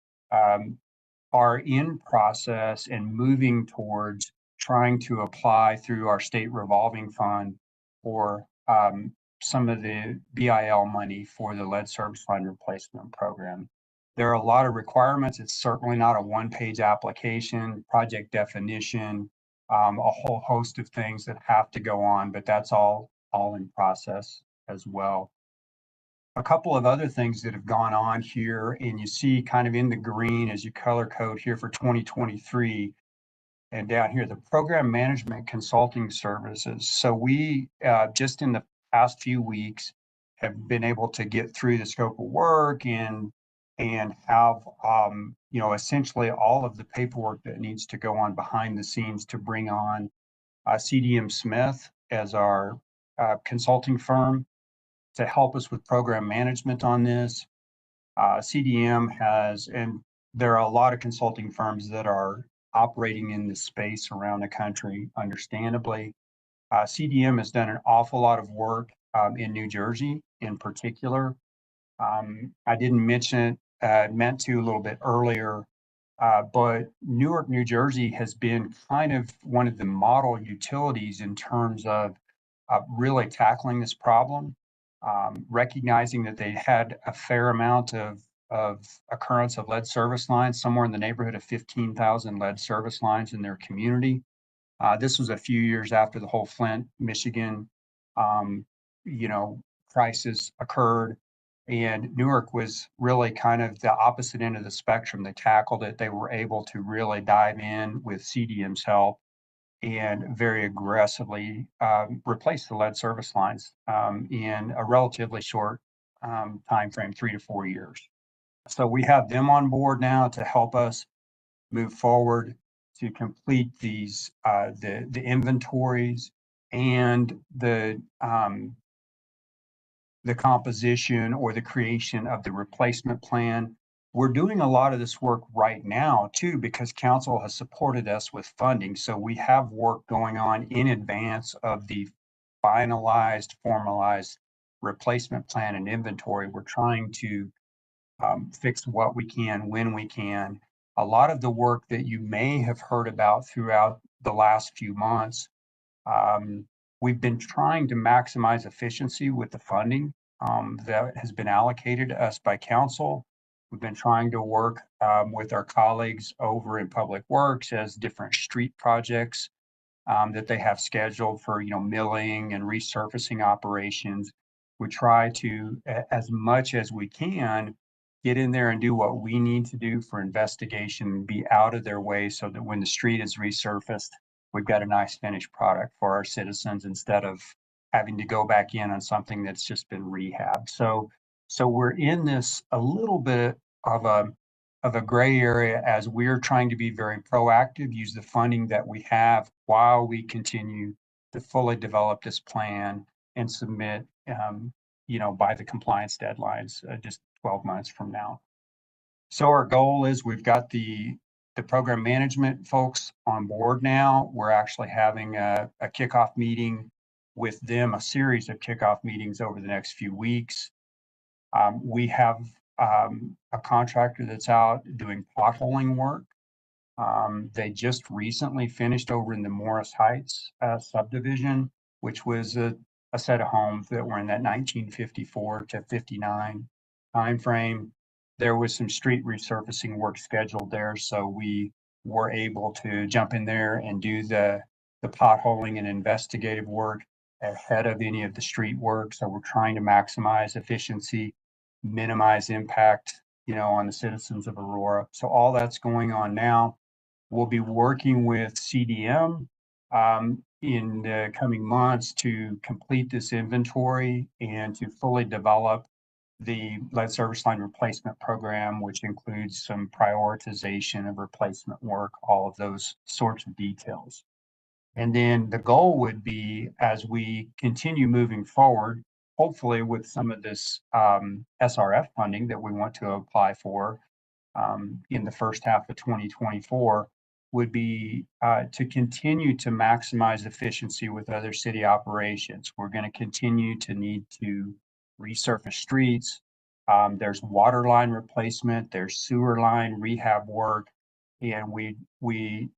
are in process and moving towards trying to apply through our state revolving fund for some of the BIL money for the lead service line replacement program. There are a lot of requirements. It's certainly not a one-page application, project definition, a whole host of things that have to go on, but that's all in process as well. A couple of other things that have gone on here, and you see kind of in the green as you color code here for 2023, and down here, the program management consulting services. So we just in the past few weeks have been able to get through the scope of work and have essentially all of the paperwork that needs to go on behind the scenes to bring on CDM Smith as our consulting firm to help us with program management on this. CDM has, and there are a lot of consulting firms that are operating in this space around the country, understandably. CDM has done an awful lot of work in New Jersey in particular. I didn't mention it, meant to a little bit earlier, but Newark, New Jersey has been kind of one of the model utilities in terms of really tackling this problem, recognizing that they had a fair amount of occurrence of lead service lines, somewhere in the neighborhood of 15,000 lead service lines in their community. This was a few years after the whole Flint, Michigan, crisis occurred. And Newark was really kind of the opposite end of the spectrum. They tackled it. They were able to really dive in with CDM's help and very aggressively replace the lead service lines in a relatively short time frame, 3 to 4 years. So we have them on board now to help us move forward to complete these the inventories and the the composition or the creation of the replacement plan. We're doing a lot of this work right now too, because council has supported us with funding. So we have work going on in advance of the finalized, formalized replacement plan and inventory. We're trying to fix what we can when we can. A lot of the work that you may have heard about throughout the last few months, we've been trying to maximize efficiency with the funding that has been allocated to us by council. We've been trying to work with our colleagues over in Public Works as different street projects that they have scheduled for, milling and resurfacing operations. We try to, as much as we can, get in there and do what we need to do for investigation, be out of their way so that when the street is resurfaced, we've got a nice finished product for our citizens instead of having to go back in on something that's just been rehabbed. So we're in this a little bit of a gray area as we're trying to be very proactive, use the funding that we have while we continue to fully develop this plan and submit, by the compliance deadlines, just 12 months from now. So our goal is we've got the program management folks on board now. We're actually having a kickoff meeting with them, a series of kickoff meetings over the next few weeks. We have a contractor that's out doing potholing work. They just recently finished over in the Morris Heights subdivision, which was a set of homes that were in that 1954 to 59 timeframe. There was some street resurfacing work scheduled there, so we were able to jump in there and do the potholing and investigative work ahead of any of the street work. So we're trying to maximize efficiency, minimize impact, on the citizens of Aurora. So all that's going on now. We'll be working with CDM in the coming months to complete this inventory and to fully develop the lead service line replacement program, which includes some prioritization of replacement work, all of those sorts of details. And then the goal would be, as we continue moving forward, hopefully with some of this SRF funding that we want to apply for in the first half of 2024, would be to continue to maximize efficiency with other city operations. We're going to continue to need to resurface streets. There's water line replacement, there's sewer line rehab work, and we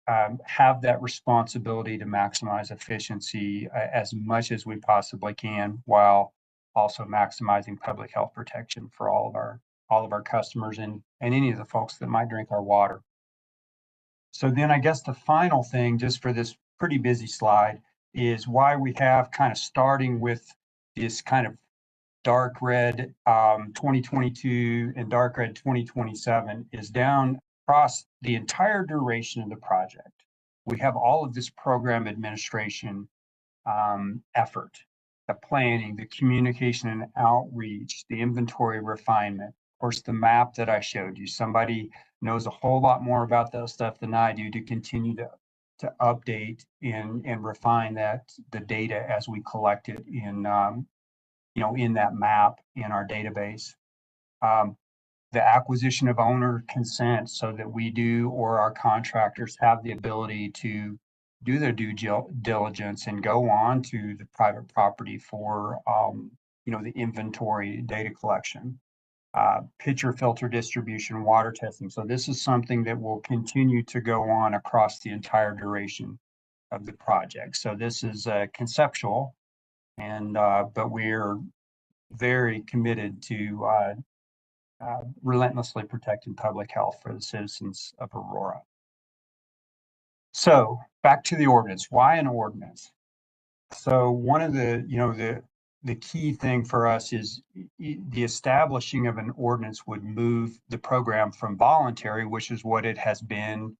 have that responsibility to maximize efficiency as much as we possibly can, while also maximizing public health protection for all of our customers and any of the folks that might drink our water. So then I guess the final thing, just for this pretty busy slide, is why we have kind of starting with this kind of dark red 2022 and dark red 2027 is down across the entire duration of the project. We have all of this program administration effort, the planning, the communication and outreach, the inventory refinement. Of course, the map that I showed you, somebody knows a whole lot more about that stuff than I do to continue to update and refine the data as we collect it in that map in our database. The acquisition of owner consent so that we do, or our contractors have the ability to do their due diligence and go on to the private property for, the inventory data collection, pitcher filter distribution, water testing. So this is something that will continue to go on across the entire duration of the project. So this is conceptual, and but we're very committed to relentlessly protecting public health for the citizens of Aurora. So back to the ordinance. Why an ordinance? So one of the key thing for us is the establishing of an ordinance would move the program from voluntary, which is what it has been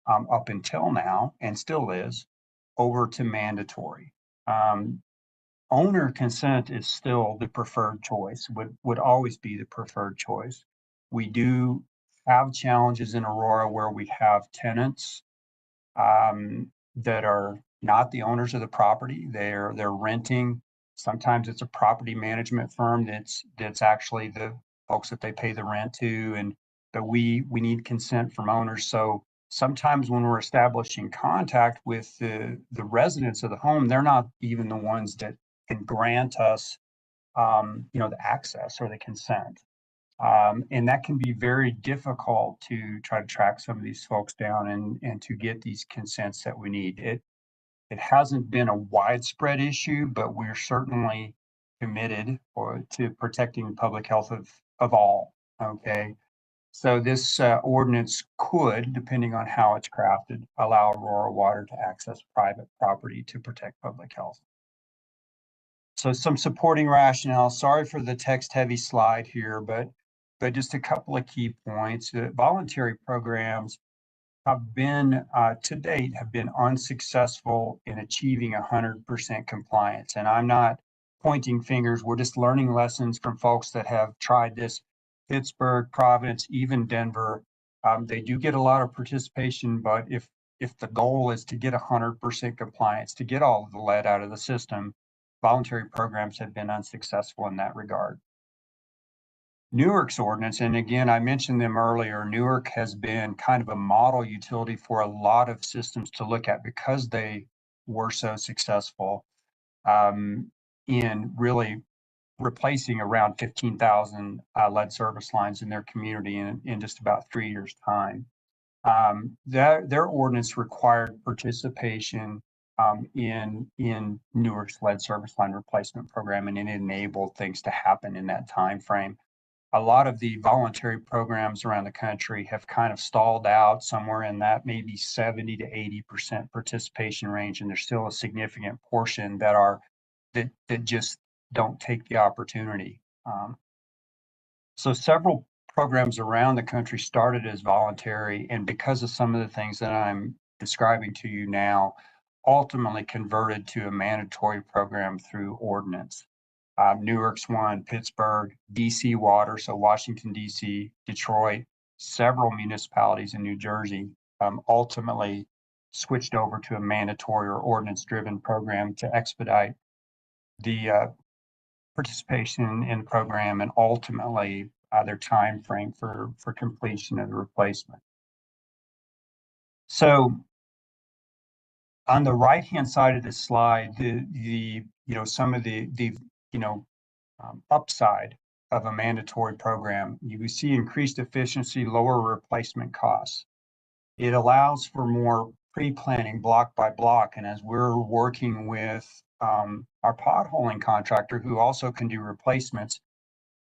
up until now and still is, over to mandatory. Owner consent is still the preferred choice, would always be the preferred choice. We do have challenges in Aurora where we have tenants that are not the owners of the property. They're renting Sometimes it's a property management firm that's actually the folks that they pay the rent to, but we need consent from owners. So sometimes when we're establishing contact with the residents of the home, they're not even the ones that can grant us, the access or the consent. And that can be very difficult to try to track some of these folks down and to get these consents that we need. It hasn't been a widespread issue, but we're certainly committed to protecting public health of all. Okay. So this ordinance could, depending on how it's crafted, allow Aurora Water to access private property to protect public health. So some supporting rationale. Sorry for the text-heavy slide here, but just a couple of key points. Voluntary programs have been, to date, have been unsuccessful in achieving 100% compliance. And I'm not pointing fingers. We're just learning lessons from folks that have tried this. Pittsburgh, Providence, even Denver. They do get a lot of participation, but if the goal is to get 100% compliance, to get all of the lead out of the system, voluntary programs have been unsuccessful in that regard. Newark's ordinance, and again, I mentioned them earlier, Newark has been kind of a model utility for a lot of systems to look at because they were so successful in really replacing around 15,000 lead service lines in their community in just about 3 years' time. Their ordinance required participation in Newark's lead service line replacement program, and it enabled things to happen in that time frame. A lot of the voluntary programs around the country have kind of stalled out somewhere in that maybe 70 to 80% participation range, and there's still a significant portion that just don't take the opportunity. So several programs around the country started as voluntary, and because of some of the things that I'm describing to you now, ultimately converted to a mandatory program through ordinance. Newark's one, Pittsburgh, DC Water, so Washington, DC, Detroit, several municipalities in New Jersey ultimately switched over to a mandatory or ordinance-driven program to expedite the participation in the program and ultimately their time frame for completion of the replacement. So on the right-hand side of this slide, some of the upside of a mandatory program, you see increased efficiency, lower replacement costs. It allows for more pre-planning block by block. And as we're working with our potholing contractor, who also can do replacements,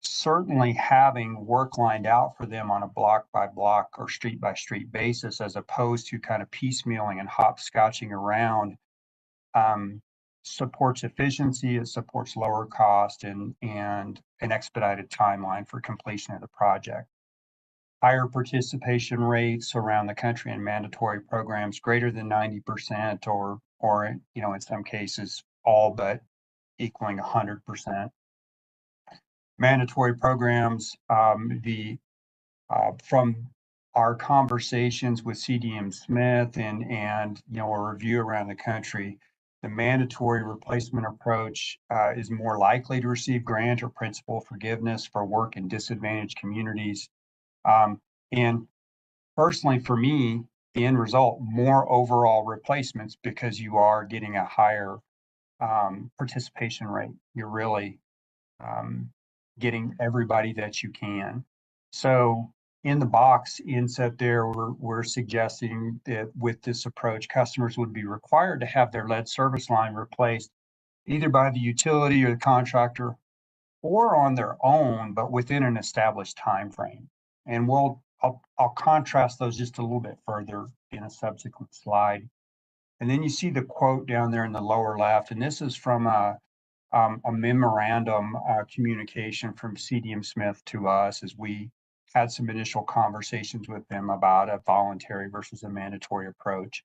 certainly having work lined out for them on a block by block or street by street basis, as opposed to kind of piecemealing and hopscotching around, supports efficiency, it supports lower cost and an expedited timeline for completion of the project. Higher participation rates around the country in mandatory programs, greater than 90%, or in some cases, all but equaling 100%. Mandatory programs, from our conversations with CDM Smith and a review around the country, the mandatory replacement approach is more likely to receive grant or principal forgiveness for work in disadvantaged communities. And personally, for me, the end result, more overall replacements because you are getting a higher participation rate. You're really getting everybody that you can. So in the box inset there, we're suggesting that with this approach, customers would be required to have their lead service line replaced either by the utility or the contractor or on their own, but within an established time frame. And I'll contrast those just a little bit further in a subsequent slide. And then you see the quote down there in the lower left, and this is from a memorandum communication from CDM Smith to us as we had some initial conversations with them about a voluntary versus a mandatory approach.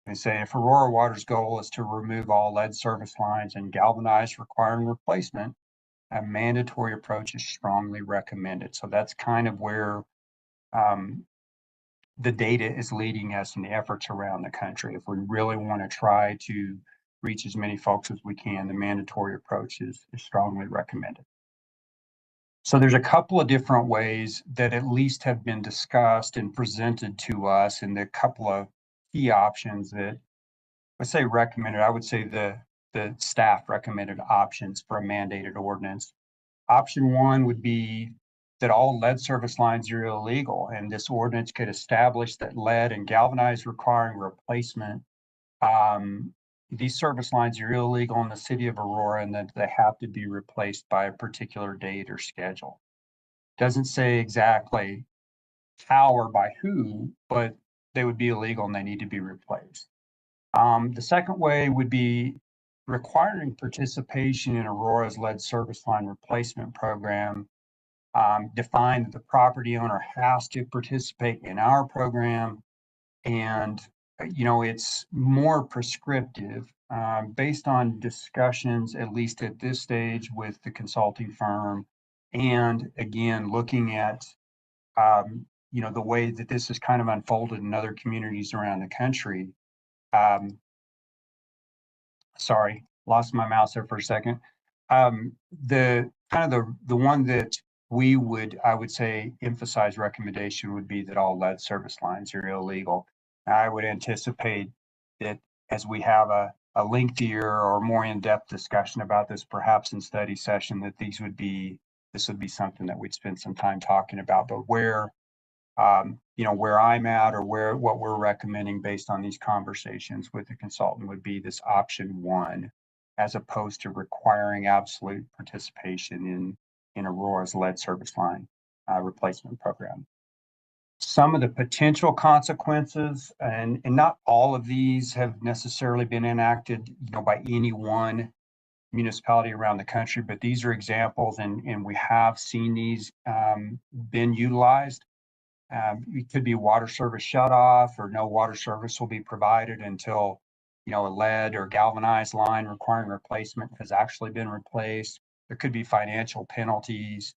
They say if Aurora Water's goal is to remove all lead service lines and galvanize requiring replacement, a mandatory approach is strongly recommended. So that's kind of where the data is leading us in the efforts around the country. If we really want to try to reach as many folks as we can, the mandatory approach is strongly recommended. So there's a couple of different ways that at least have been discussed and presented to us, and the couple of key options that I say recommended, I would say the staff recommended options for a mandated ordinance. Option one would be that all lead service lines are illegal, and this ordinance could establish that lead and galvanized requiring replacement. These service lines are illegal in the city of Aurora, and that they have to be replaced by a particular date or schedule. Doesn't say exactly how or by who, but they would be illegal and they need to be replaced. The second way would be requiring participation in Aurora's lead service line replacement program. Define that the property owner has to participate in our program, and it's more prescriptive based on discussions, at least at this stage, with the consulting firm, and again looking at the way that this is kind of unfolded in other communities around the country. Sorry, lost my mouse there for a second. The one that I would say emphasize recommendation would be that all lead service lines are illegal. I would anticipate that as we have a lengthier or more in-depth discussion about this, perhaps in study session, that this would be something that we'd spend some time talking about. But where I'm at, or what we're recommending based on these conversations with the consultant, would be this option one, as opposed to requiring absolute participation in Aurora's lead service line replacement program. Some of the potential consequences, and not all of these have necessarily been enacted, by any one municipality around the country, but these are examples, and we have seen these been utilized. It could be water service shut off, or no water service will be provided until a lead or galvanized line requiring replacement has actually been replaced. There could be financial penalties.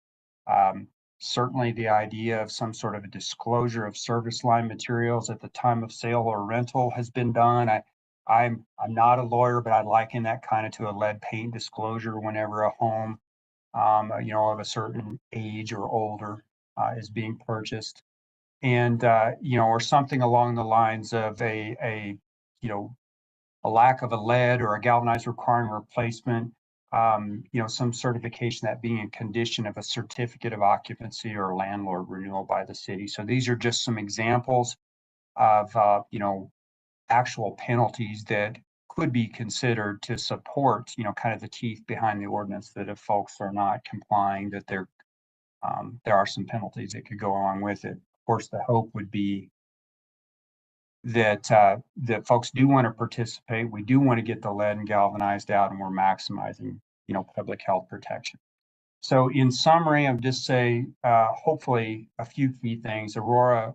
Certainly the idea of some sort of a disclosure of service line materials at the time of sale or rental has been done. I'm not a lawyer, but I'd liken that kind of to a lead paint disclosure whenever a home of a certain age or older is being purchased. And or something along the lines of a lack of a lead or a galvanized requiring replacement, some certification that being a condition of a certificate of occupancy or landlord renewal by the city. So these are just some examples of actual penalties that could be considered to support kind of the teeth behind the ordinance, that if folks are not complying, that there are some penalties that could go along with it. Of course, the hope would be that folks do want to participate. We do want to get the lead and galvanized out, and we're maximizing, public health protection. So in summary, I would just say, hopefully a few key things. Aurora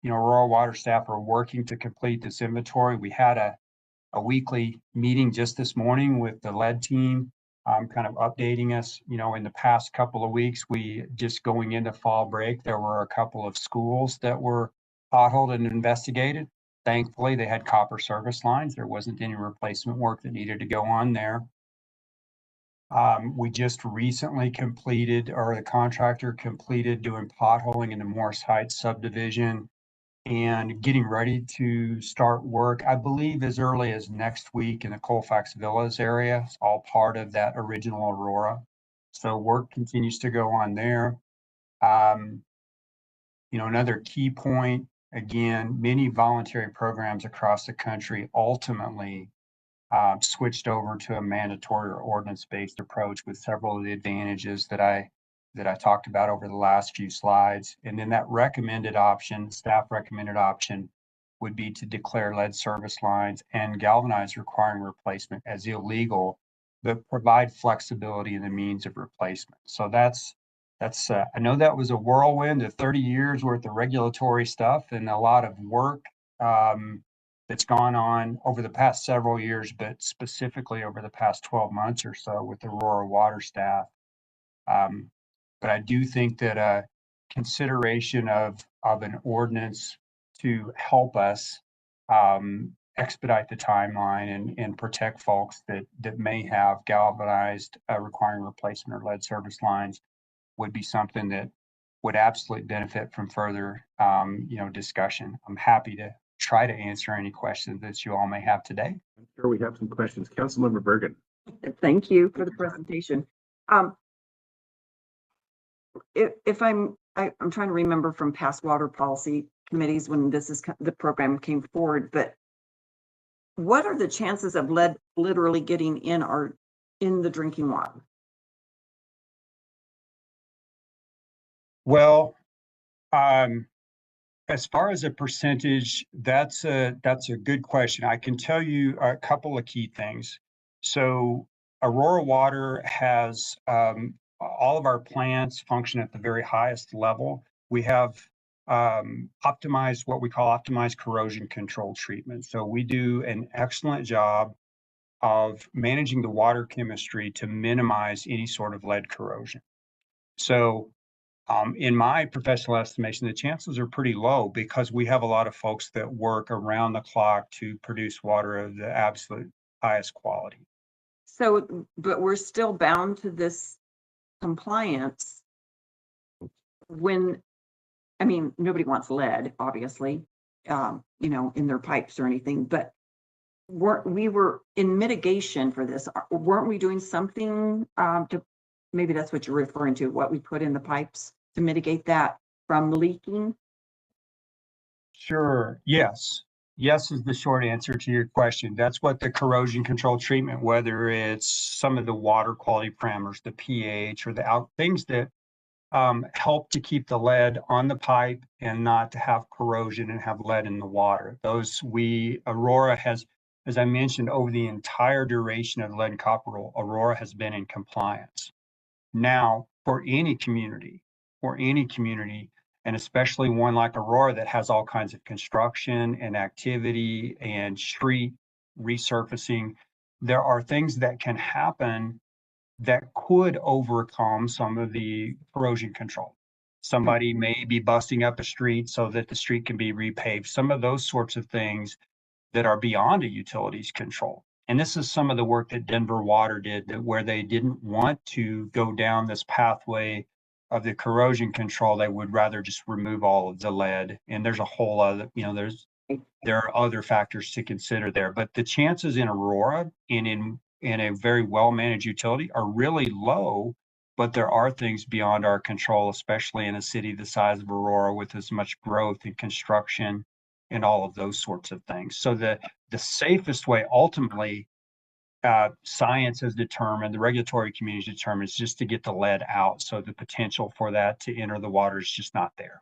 water staff are working to complete this inventory. We had a weekly meeting just this morning with the lead team, kind of updating us, in the past couple of weeks. We just going into fall break, there were a couple of schools that were potholed and investigated. Thankfully, they had copper service lines. There wasn't any replacement work that needed to go on there. We just recently completed, or the contractor completed, doing potholing in the Morris Heights subdivision and getting ready to start work, I believe, as early as next week in the Colfax Villas area. It's all part of that original Aurora. So work continues to go on there. Another key point, again, many voluntary programs across the country ultimately switched over to a mandatory or ordinance-based approach, with several of the advantages that I talked about over the last few slides. And then that recommended option, staff recommended option, would be to declare lead service lines and galvanized requiring replacement as illegal, but provide flexibility in the means of replacement. So that's I know that was a whirlwind of 30 years worth of regulatory stuff and a lot of work that's gone on over the past several years, but specifically over the past 12 months or so with the Aurora water staff. But I do think that a consideration of an ordinance to help us expedite the timeline and protect folks that may have galvanized requiring replacement or lead service lines would be something that would absolutely benefit from further, discussion. I'm happy to try to answer any questions that you all may have today. I'm sure we have some questions. Councilmember Bergan. Thank you for the presentation. I'm trying to remember from past water policy committees when the program came forward, but what are the chances of lead literally getting in the drinking water? Well, as far as a percentage, that's a good question. I can tell you a couple of key things. So Aurora Water has all of our plants function at the very highest level. We have optimized what we call optimized corrosion control treatment. So we do an excellent job of managing the water chemistry to minimize any sort of lead corrosion. So in my professional estimation, the chances are pretty low because we have a lot of folks that work around the clock to produce water of the absolute highest quality. So, but we're still bound to this compliance nobody wants lead, obviously, in their pipes or anything, but we were in mitigation for this. Weren't we doing something maybe that's what you're referring to, what we put in the pipes to mitigate that from leaking? Sure. Yes. Yes is the short answer to your question. That's what the corrosion control treatment, whether it's some of the water quality parameters, the pH or the things that help to keep the lead on the pipe and not to have corrosion and have lead in the water. Aurora has, as I mentioned, over the entire duration of the lead and copper rule, Aurora has been in compliance. Now, for any community, and especially one like Aurora that has all kinds of construction and activity and street resurfacing, there are things that can happen that could overcome some of the corrosion control. Somebody may be busting up a street so that the street can be repaved. Some of those sorts of things that are beyond a utility's control. And this is some of the work that Denver Water did, where they didn't want to go down this pathway of the corrosion control. They would rather just remove all of the lead. And there's a whole other, there are other factors to consider there. But the chances in Aurora in a very well-managed utility are really low, but there are things beyond our control, especially in a city the size of Aurora with as much growth and construction and all of those sorts of things. So the safest way, ultimately, science has determined, the regulatory community has determined, is just to get the lead out. So the potential for that to enter the water is just not there.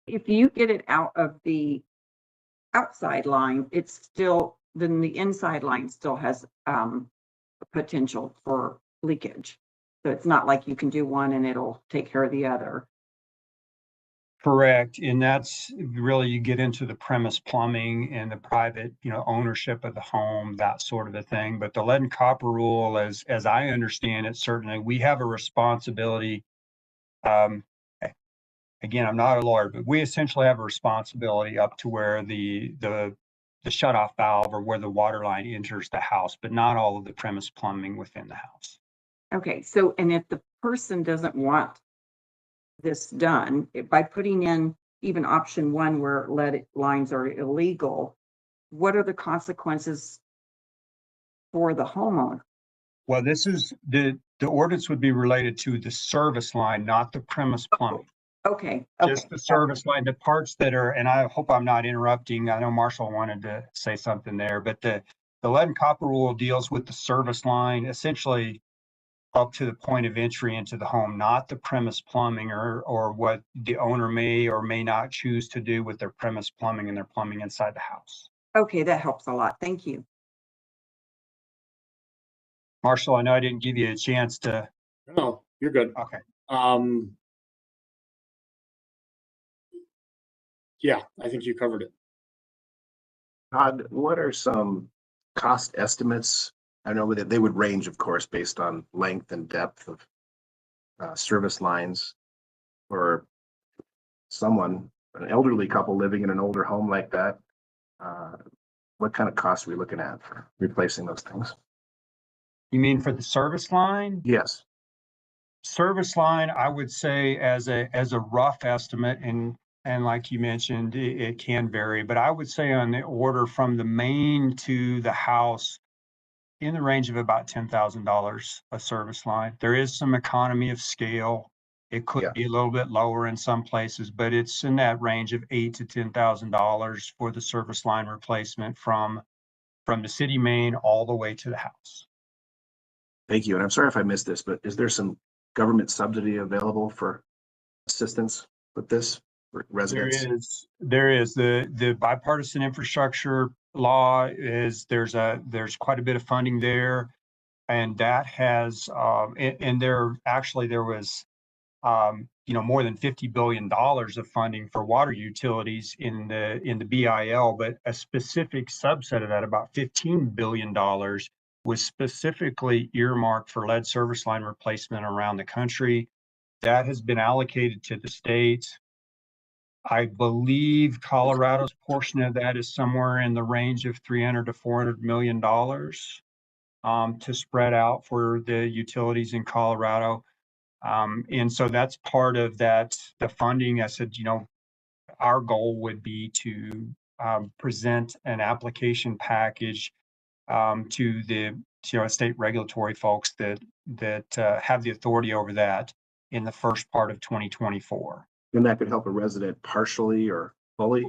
If you get it out of the outside line, then the inside line still has potential for leakage. So it's not like you can do one and it'll take care of the other. Correct. And that's really, you get into the premise plumbing and the private, ownership of the home, that sort of a thing. But the lead and copper rule, as I understand it, certainly we have a responsibility. Again, I'm not a lawyer, but we essentially have a responsibility up to where the shutoff valve or where the water line enters the house, but not all of the premise plumbing within the house. Okay. So, and if the person doesn't want this done, by putting in even option 1 where lead lines are illegal, what are the consequences for the homeowner? Well, this is the ordinance would be related to the service line, not the premise plumbing. Okay. Just the service line, the parts that are, and I hope I'm not interrupting. I know Marshall wanted to say something there, but the lead and copper rule deals with the service line, essentially up to the point of entry into the home, not the premise plumbing or what the owner may or may not choose to do with their premise plumbing and their plumbing inside the house. Okay, that helps a lot. Thank you. Marshall, I know I didn't give you a chance to. No, you're good. Okay. Yeah, I think you covered it. Todd, what are some cost estimates? I know that they would range, of course, based on length and depth of service lines for someone, an elderly couple living in an older home like that. what kind of costs are we looking at for replacing those things? You mean for the service line? Yes. Service line, I would say as a rough estimate, and like you mentioned, it can vary, but I would say on the order from the main to the house in the range of about $10,000 a service line. There is some economy of scale. It could be a little bit lower in some places, but it's in that range of $8,000 to $10,000 for the service line replacement from the city main all the way to the house. Thank you. And I'm sorry if I missed this, but is there some government subsidy available for assistance with this for residents? There is the bipartisan infrastructure law is there's quite a bit of funding there, and that has and there was more than $50 billion of funding for water utilities in the BIL, but a specific subset of that, about $15 billion, was specifically earmarked for lead service line replacement around the country. That has been allocated to the states. I believe Colorado's portion of that is somewhere in the range of $300 to $400 million to spread out for the utilities in Colorado. And so that's part of that, the funding. I said, our goal would be to present an application package to the state regulatory folks that have the authority over that in the first part of 2024. And that could help a resident partially or fully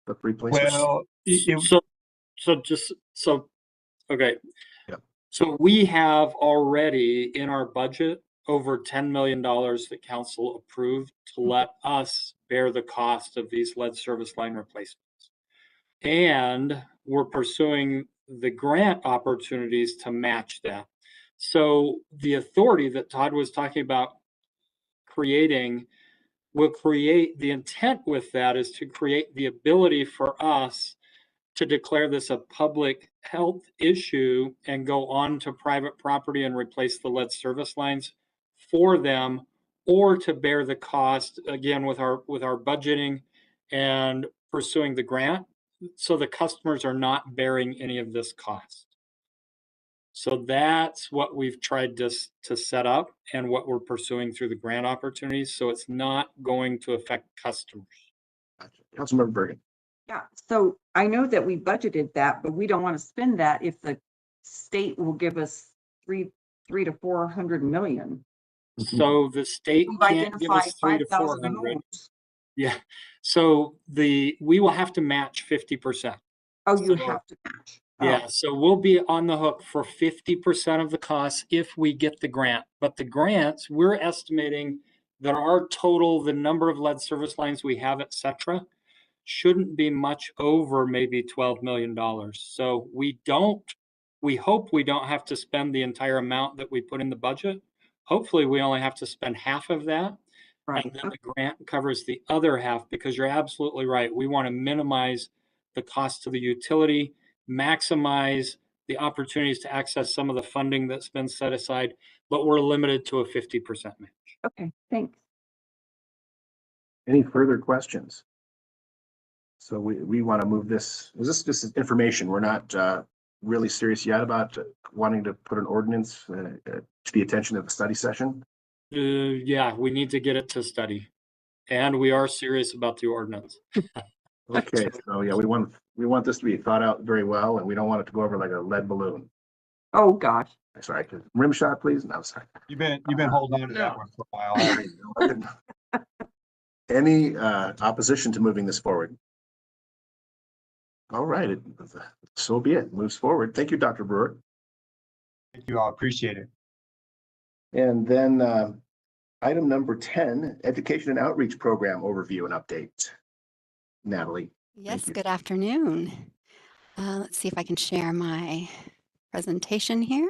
the replacement? Well, okay. Yep. So we have already in our budget over $10 million that council approved to let us bear the cost of these lead service line replacements. And we're pursuing the grant opportunities to match that. So the authority that Todd was talking about creating will create, the intent with that is to create the ability for us to declare this a public health issue and go on to private property and replace the lead service lines for them, or to bear the cost again with our budgeting and pursuing the grant, so the customers are not bearing any of this cost. So that's what we've tried to set up and what we're pursuing through the grant opportunities. So it's not going to affect customers. Gotcha. Councilmember Bergan. Yeah, so I know that we budgeted that, but we don't want to spend that if the state will give us three to 400 million. So the state We've can't give us 300 to 5,000 400. homes. Yeah. So we will have to match 50%. Oh, you have to match. Yeah, so we'll be on the hook for 50% of the costs if we get the grant. But the grants, we're estimating that our total, the number of lead service lines we have, et cetera, shouldn't be much over maybe $12 million. So we hope we don't have to spend the entire amount that we put in the budget. Hopefully we only have to spend half of that. Right. And then the grant covers the other half, because you're absolutely right. We want to minimize the cost to the utility, maximize the opportunities to access some of the funding that's been set aside, but we're limited to a 50% match. Okay, thanks. Any further questions? So we want to move this. Is this just information? We're not really serious yet about wanting to put an ordinance to the attention of the study session? Yeah, we need to get it to study, and we are serious about the ordinance. Okay, so yeah, we want this to be thought out very well, and we don't want it to go over like a lead balloon. Oh gosh. Sorry, rim shot, please. No, sorry. You've been holding on to that one for a while. Any opposition to moving this forward? All right, so be it. Moves forward. Thank you, Dr. Brewer. Thank you all. Appreciate it. And then item number 10, Education and Outreach Program Overview and Update. Natalie. Yes, good afternoon. Let's see if I can share my presentation here.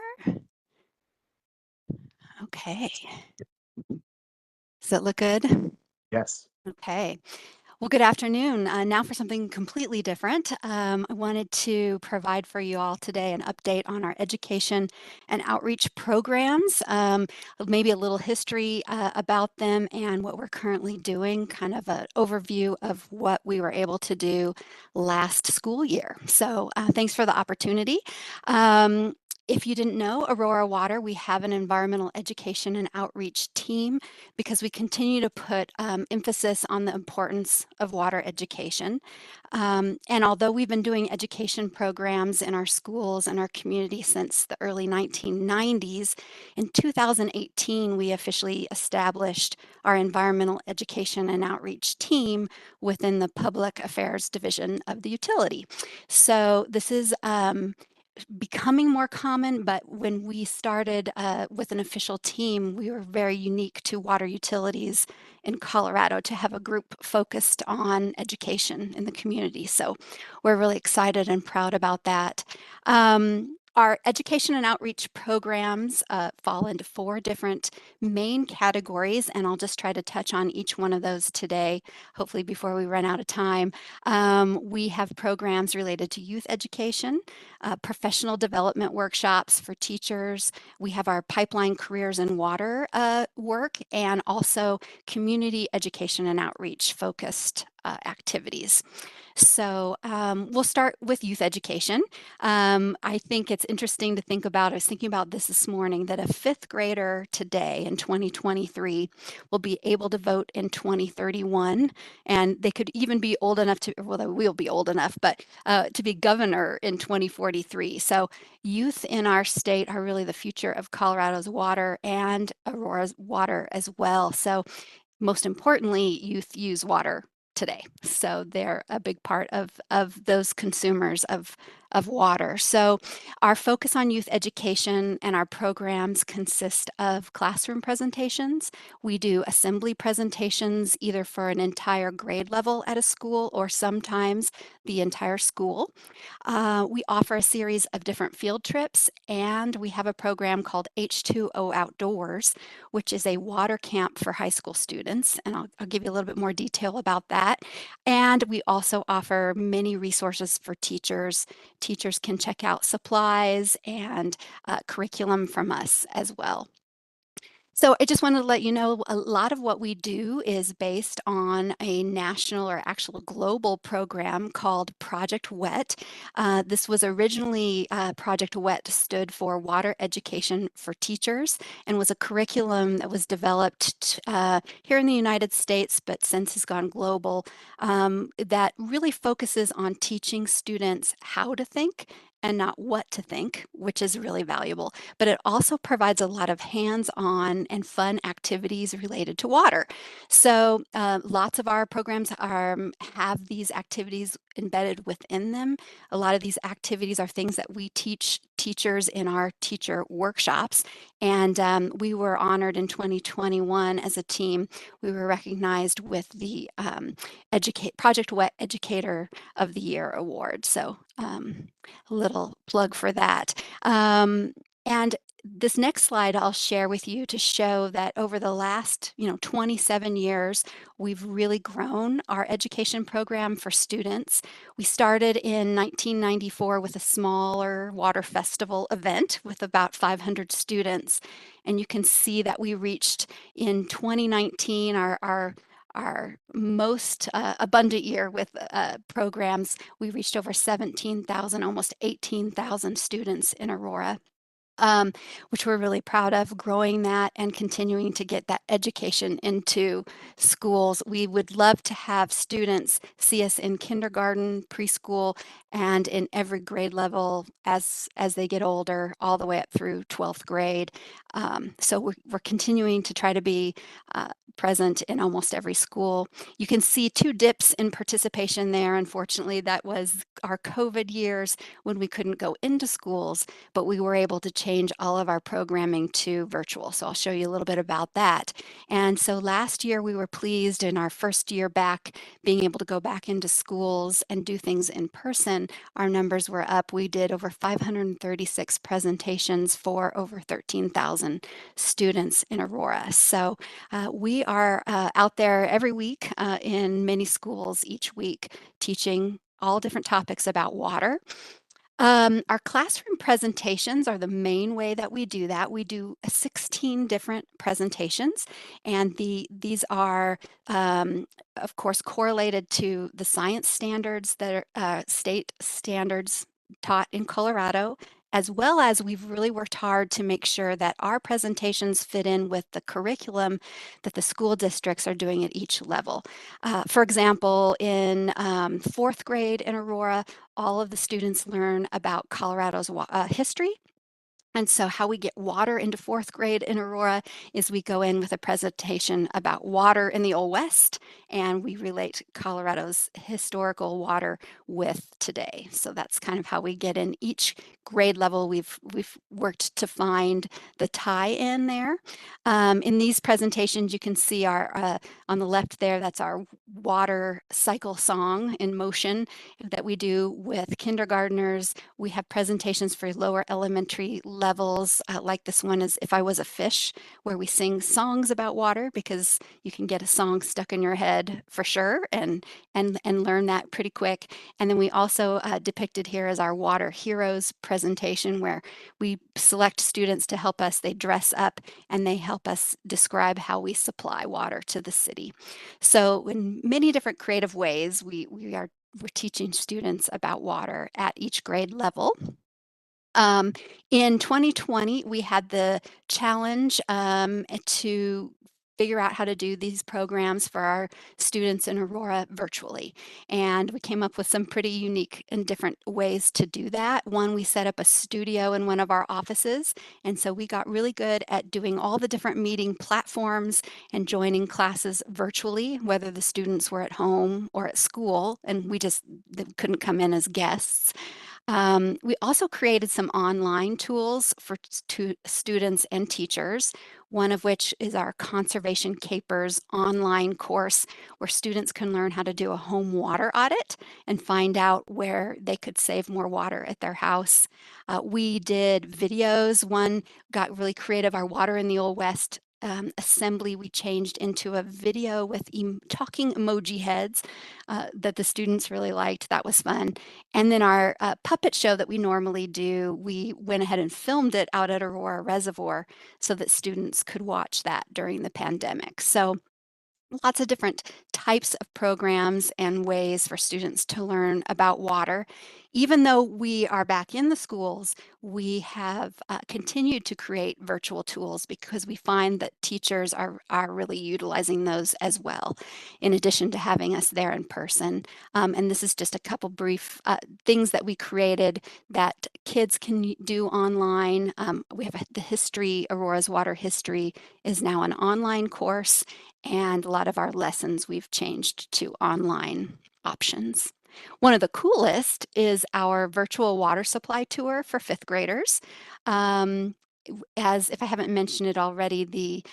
Okay. Does it look good? Yes. Okay. Well, good afternoon. Now for something completely different. I wanted to provide for you all today an update on our education and outreach programs, maybe a little history about them and what we're currently doing, kind of an overview of what we were able to do last school year. So thanks for the opportunity. If you didn't know, Aurora Water, we have an environmental education and outreach team because we continue to put emphasis on the importance of water education. And although we've been doing education programs in our schools and our community since the early 1990s, in 2018, we officially established our environmental education and outreach team within the Public Affairs Division of the utility. So this is becoming more common, but when we started with an official team, we were very unique to water utilities in Colorado to have a group focused on education in the community. So we're really excited and proud about that. Our education and outreach programs fall into 4 different main categories, and I'll just try to touch on each one of those today, hopefully before we run out of time. We have programs related to youth education, professional development workshops for teachers. We have our pipeline careers in water work, and also community education and outreach focused activities. So we'll start with youth education. I think it's interesting to think about, I was thinking about this morning, that a 5th grader today in 2023 will be able to vote in 2031, and they could even be old enough to, well, they will be old enough, but to be governor in 2043. So youth in our state are really the future of Colorado's water and Aurora's water as well. So most importantly, youth use water today. So they're a big part of those consumers of water. So our focus on youth education and our programs consist of classroom presentations. We do assembly presentations either for an entire grade level at a school or sometimes the entire school. We offer a series of different field trips, and we have a program called H2O Outdoors, which is a water camp for high school students. And I'll give you a little bit more detail about that. And we also offer many resources for teachers. Teachers can check out supplies and curriculum from us as well. So I just wanted to let you know a lot of what we do is based on a national or actual global program called Project WET. This was originally, Project WET stood for Water Education for Teachers and was a curriculum that was developed here in the United States, but since has gone global, that really focuses on teaching students how to think and not what to think, which is really valuable. But it also provides a lot of hands-on and fun activities related to water. So lots of our programs have these activities embedded within them. A lot of these activities are things that we teach teachers in our teacher workshops. And we were honored in 2021 as a team. We were recognized with the Project WET Educator of the Year award. So a little plug for that. And this next slide I'll share with you to show that over the last 27 years, we've really grown our education program for students. We started in 1994 with a smaller water festival event with about 500 students. And you can see that we reached in 2019 our most abundant year with programs. We reached over 17,000, almost 18,000 students in Aurora. Which we're really proud of, growing that and continuing to get that education into schools. We would love to have students see us in kindergarten, preschool, and in every grade level as they get older, all the way up through 12th grade. So we're continuing to try to be present in almost every school. You can see 2 dips in participation there. Unfortunately, that was our COVID years when we couldn't go into schools, but we were able to change all of our programming to virtual. So I'll show you a little bit about that. And so last year we were pleased in our first year back, being able to go back into schools and do things in person. Our numbers were up. We did over 536 presentations for over 13,000 students in Aurora. So we are out there every week in many schools each week, teaching all different topics about water. Our classroom presentations are the main way that we do that. We do 16 different presentations, and these are, of course, correlated to the science standards that are state standards taught in Colorado, as well as we've really worked hard to make sure that our presentations fit in with the curriculum that the school districts are doing at each level. For example, in fourth grade in Aurora, all of the students learn about Colorado's history. And so how we get water into fourth grade in Aurora is we go in with a presentation about water in the Old West, and we relate Colorado's historical water with today. So that's kind of how we get in each grade level. We've worked to find the tie-in there. In these presentations, you can see our on the left there, that's our water cycle song in motion that we do with kindergartners. We have presentations for lower elementary levels, like this one is If I Was a Fish, where we sing songs about water, because you can get a song stuck in your head for sure and learn that pretty quick. And then we also depicted here as our Water Heroes presentation, where we select students to help us. They dress up and they help us describe how we supply water to the city. So in many different creative ways, we're teaching students about water at each grade level. In 2020, we had the challenge to figure out how to do these programs for our students in Aurora virtually. And we came up with some pretty unique and different ways to do that. One, we set up a studio in one of our offices. And so we got really good at doing all the different meeting platforms and joining classes virtually, whether the students were at home or at school, and they couldn't come in as guests. We also created some online tools for students and teachers, one of which is our Conservation Capers online course, where students can learn how to do a home water audit and find out where they could save more water at their house. We did videos. One got really creative, our Water in the Old West assembly we changed into a video with talking emoji heads that the students really liked. That was fun. And then our puppet show that we normally do, we went ahead and filmed it out at Aurora Reservoir so that students could watch that during the pandemic. So lots of different types of programs and ways for students to learn about water. Even though we are back in the schools, we have continued to create virtual tools because we find that teachers are really utilizing those as well, in addition to having us there in person. And this is just a couple brief things that we created that kids can do online. We have the history, Aurora's water history is now an online course, and a lot of our lessons we've changed to online options. One of the coolest is our virtual water supply tour for fifth graders. As if I haven't mentioned it already, the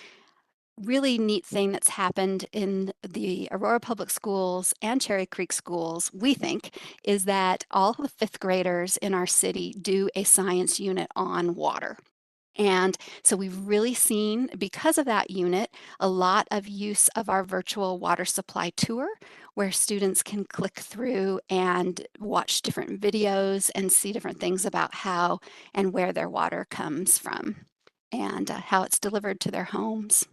really neat thing that's happened in the Aurora Public Schools and Cherry Creek Schools, we think, is that all the fifth graders in our city do a science unit on water. And so we've really seen, because of that unit, a lot of use of our virtual water supply tour, where students can click through and watch different videos and see different things about how and where their water comes from and how it's delivered to their homes.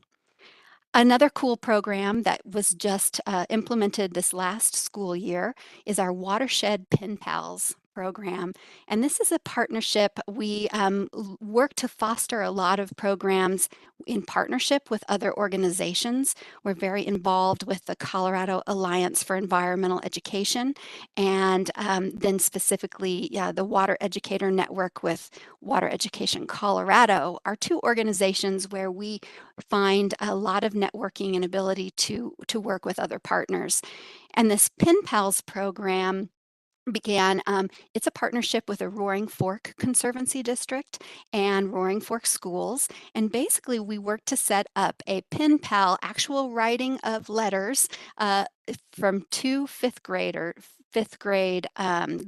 Another cool program that was just implemented this last school year is our Watershed Pen Pals program. And this is a partnership. We work to foster a lot of programs in partnership with other organizations. We're very involved with the Colorado Alliance for Environmental Education, and then specifically the Water Educator Network with Water Education Colorado are two organizations where we find a lot of networking and ability to work with other partners. And this Pen Pals program began. It's a partnership with the Roaring Fork Conservancy District and Roaring Fork Schools. And basically, we worked to set up a pen pal actual writing of letters from two fifth grade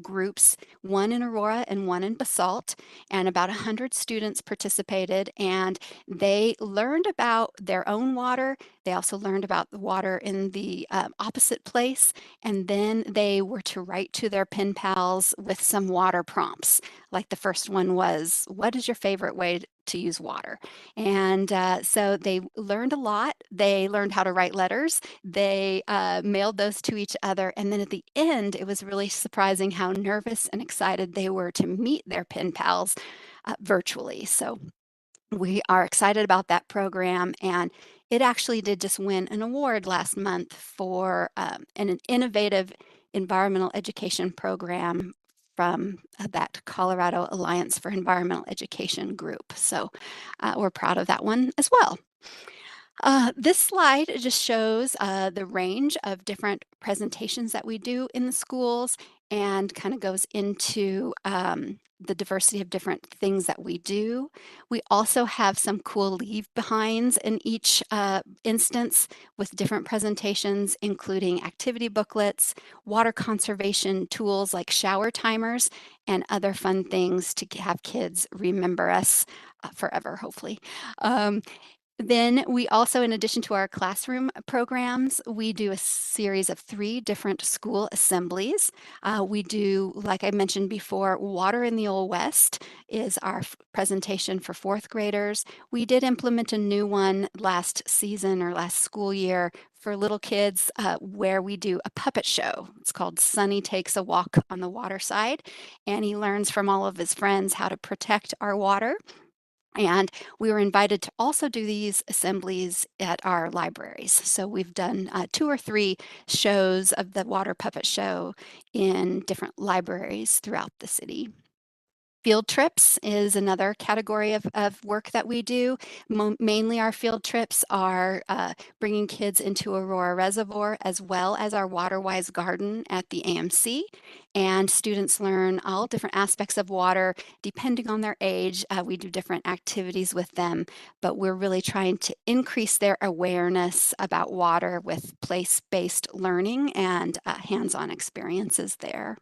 groups, one in Aurora and one in Basalt, and about 100 students participated, and they learned about their own water. They also learned about the water in the opposite place, and then they were to write to their pen pals with some water prompts. Like the first one was, what is your favorite way to use water? And so they learned a lot. They learned how to write letters. They mailed those to each other. And then at the end, it was really surprising how nervous and excited they were to meet their pen pals virtually. So we are excited about that program, and it actually did just win an award last month for an innovative environmental education program from that Colorado Alliance for Environmental Education group. So we're proud of that one as well. This slide just shows the range of different presentations that we do in the schools and kind of goes into the diversity of different things that we do. We also have some cool leave behinds in each instance with different presentations, including activity booklets, water conservation tools like shower timers, and other fun things to have kids remember us forever, hopefully. Then we also, in addition to our classroom programs, we do a series of 3 different school assemblies. We do, like I mentioned before, Water in the Old West is our presentation for 4th graders. We did implement a new one last season or last school year for little kids where we do a puppet show. It's called Sonny Takes a Walk on the Water Side, and he learns from all of his friends how to protect our water. And we were invited to also do these assemblies at our libraries. So we've done 2 or 3 shows of the water puppet show in different libraries throughout the city. Field trips is another category of work that we do. Mainly our field trips are bringing kids into Aurora Reservoir as well as our Waterwise Garden at the AMC. And students learn all different aspects of water depending on their age. We do different activities with them, but we're really trying to increase their awareness about water with place-based learning and hands-on experiences there.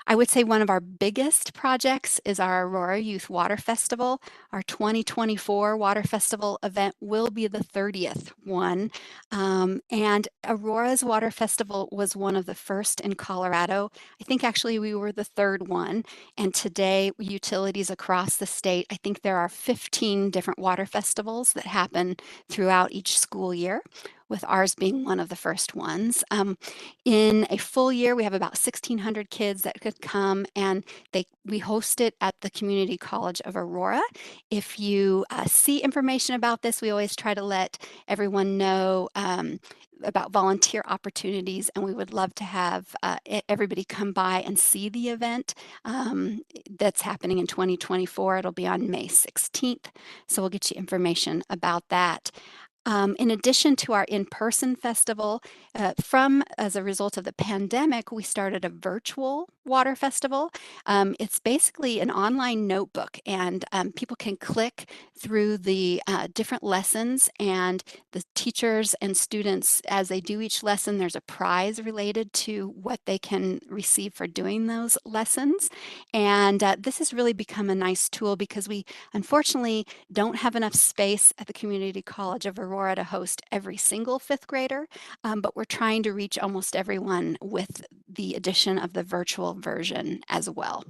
I would say one of our biggest projects is our Aurora Youth Water Festival. Our 2024 Water Festival event will be the 30th one. And Aurora's Water Festival was one of the first in Colorado. I think actually we were the 3rd one. And today, utilities across the state, I think there are 15 different water festivals that happen throughout each school year, with ours being one of the first ones. In a full year, we have about 1,600 kids that could come, and we host it at the Community College of Aurora. If you see information about this, we always try to let everyone know about volunteer opportunities, and we would love to have everybody come by and see the event that's happening in 2024. It'll be on May 16th, so we'll get you information about that. In addition to our in-person festival, as a result of the pandemic, we started a virtual water festival. It's basically an online notebook, and people can click through the different lessons, and the teachers and students, as they do each lesson, there's a prize related to what they can receive for doing those lessons. And this has really become a nice tool because we unfortunately don't have enough space at the Community College of Aurora to host every single 5th grader, but we're trying to reach almost everyone with the addition of the virtual version as well.